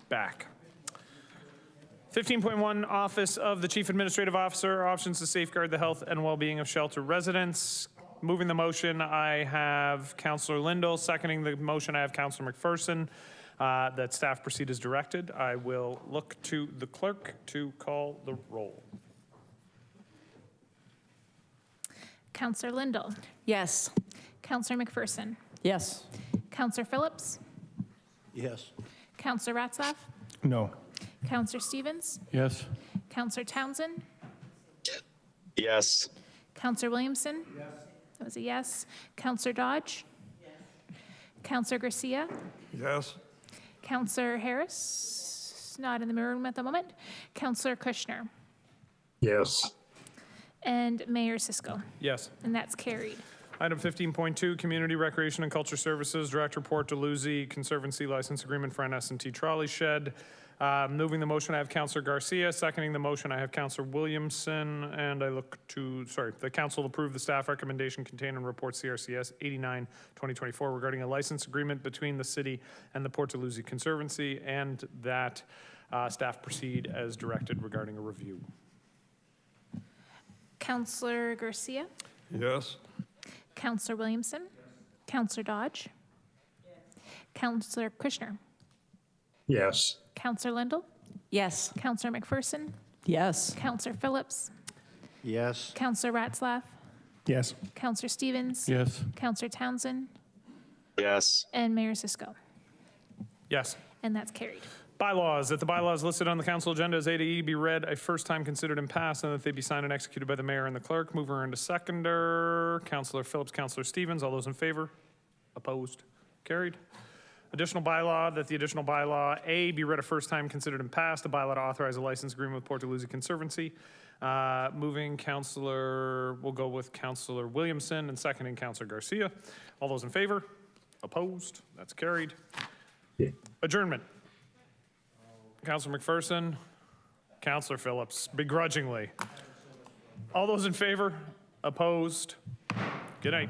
back. 15.1, Office of the Chief Administrative Officer, options to safeguard the health and well-being of shelter residents. Moving the motion, I have Councillor Lindell. Seconding the motion, I have Councillor McPherson. That staff proceed as directed. I will look to the clerk to call the roll. Councillor Lindell. Yes. Councillor McPherson. Yes. Councillor Phillips. Yes. Councillor Ratzlaff. No. Councillor Stevens. Yes. Councillor Townsend. Yes. Councillor Williamson. Yes. That was a yes. Councillor Dodge. Yes. Councillor Garcia. Yes. Councillor Harris, not in the room at the moment. Councillor Kushner. Yes. And Mayor Cisco. Yes. And that's carried. Item 15.2, Community Recreation and Culture Services, Director Port Dalhousie, Conservancy License Agreement for NS&T Trolley Shed. Moving the motion, I have Councillor Garcia. Seconding the motion, I have Councillor Williamson. And I look to, the council approve the staff recommendation contained in Report CRCS 89-2024 regarding a license agreement between the city and the Port Dalhousie Conservancy, and that staff proceed as directed regarding a review. Councillor Garcia. Yes. Councillor Williamson. Councillor Dodge. Councillor Kushner. Yes. Councillor Lindell. Yes. Councillor McPherson. Yes. Councillor Phillips. Yes. Councillor Ratzlaff. Yes. Councillor Stevens. Yes. Councillor Townsend. Yes. And Mayor Cisco. Yes. And that's carried. Bylaws, that the bylaws listed on the council agenda as A to E be read a first time, considered, and passed, and that they be signed and executed by the mayor and the clerk. Mover and a seconder. Councillor Phillips, Councillor Stevens. All those in favor? Opposed? Carried. Additional bylaw, that the additional bylaw A be read a first time, considered, and passed. A bylaw to authorize a license agreement with Port Dalhousie Conservancy. Moving Councillor, we'll go with Councillor Williamson, and seconding Councillor Garcia. All those in favor? Opposed? That's carried. Adjournment. Councillor McPherson, Councillor Phillips, begrudgingly. All those in favor? Opposed? Good night.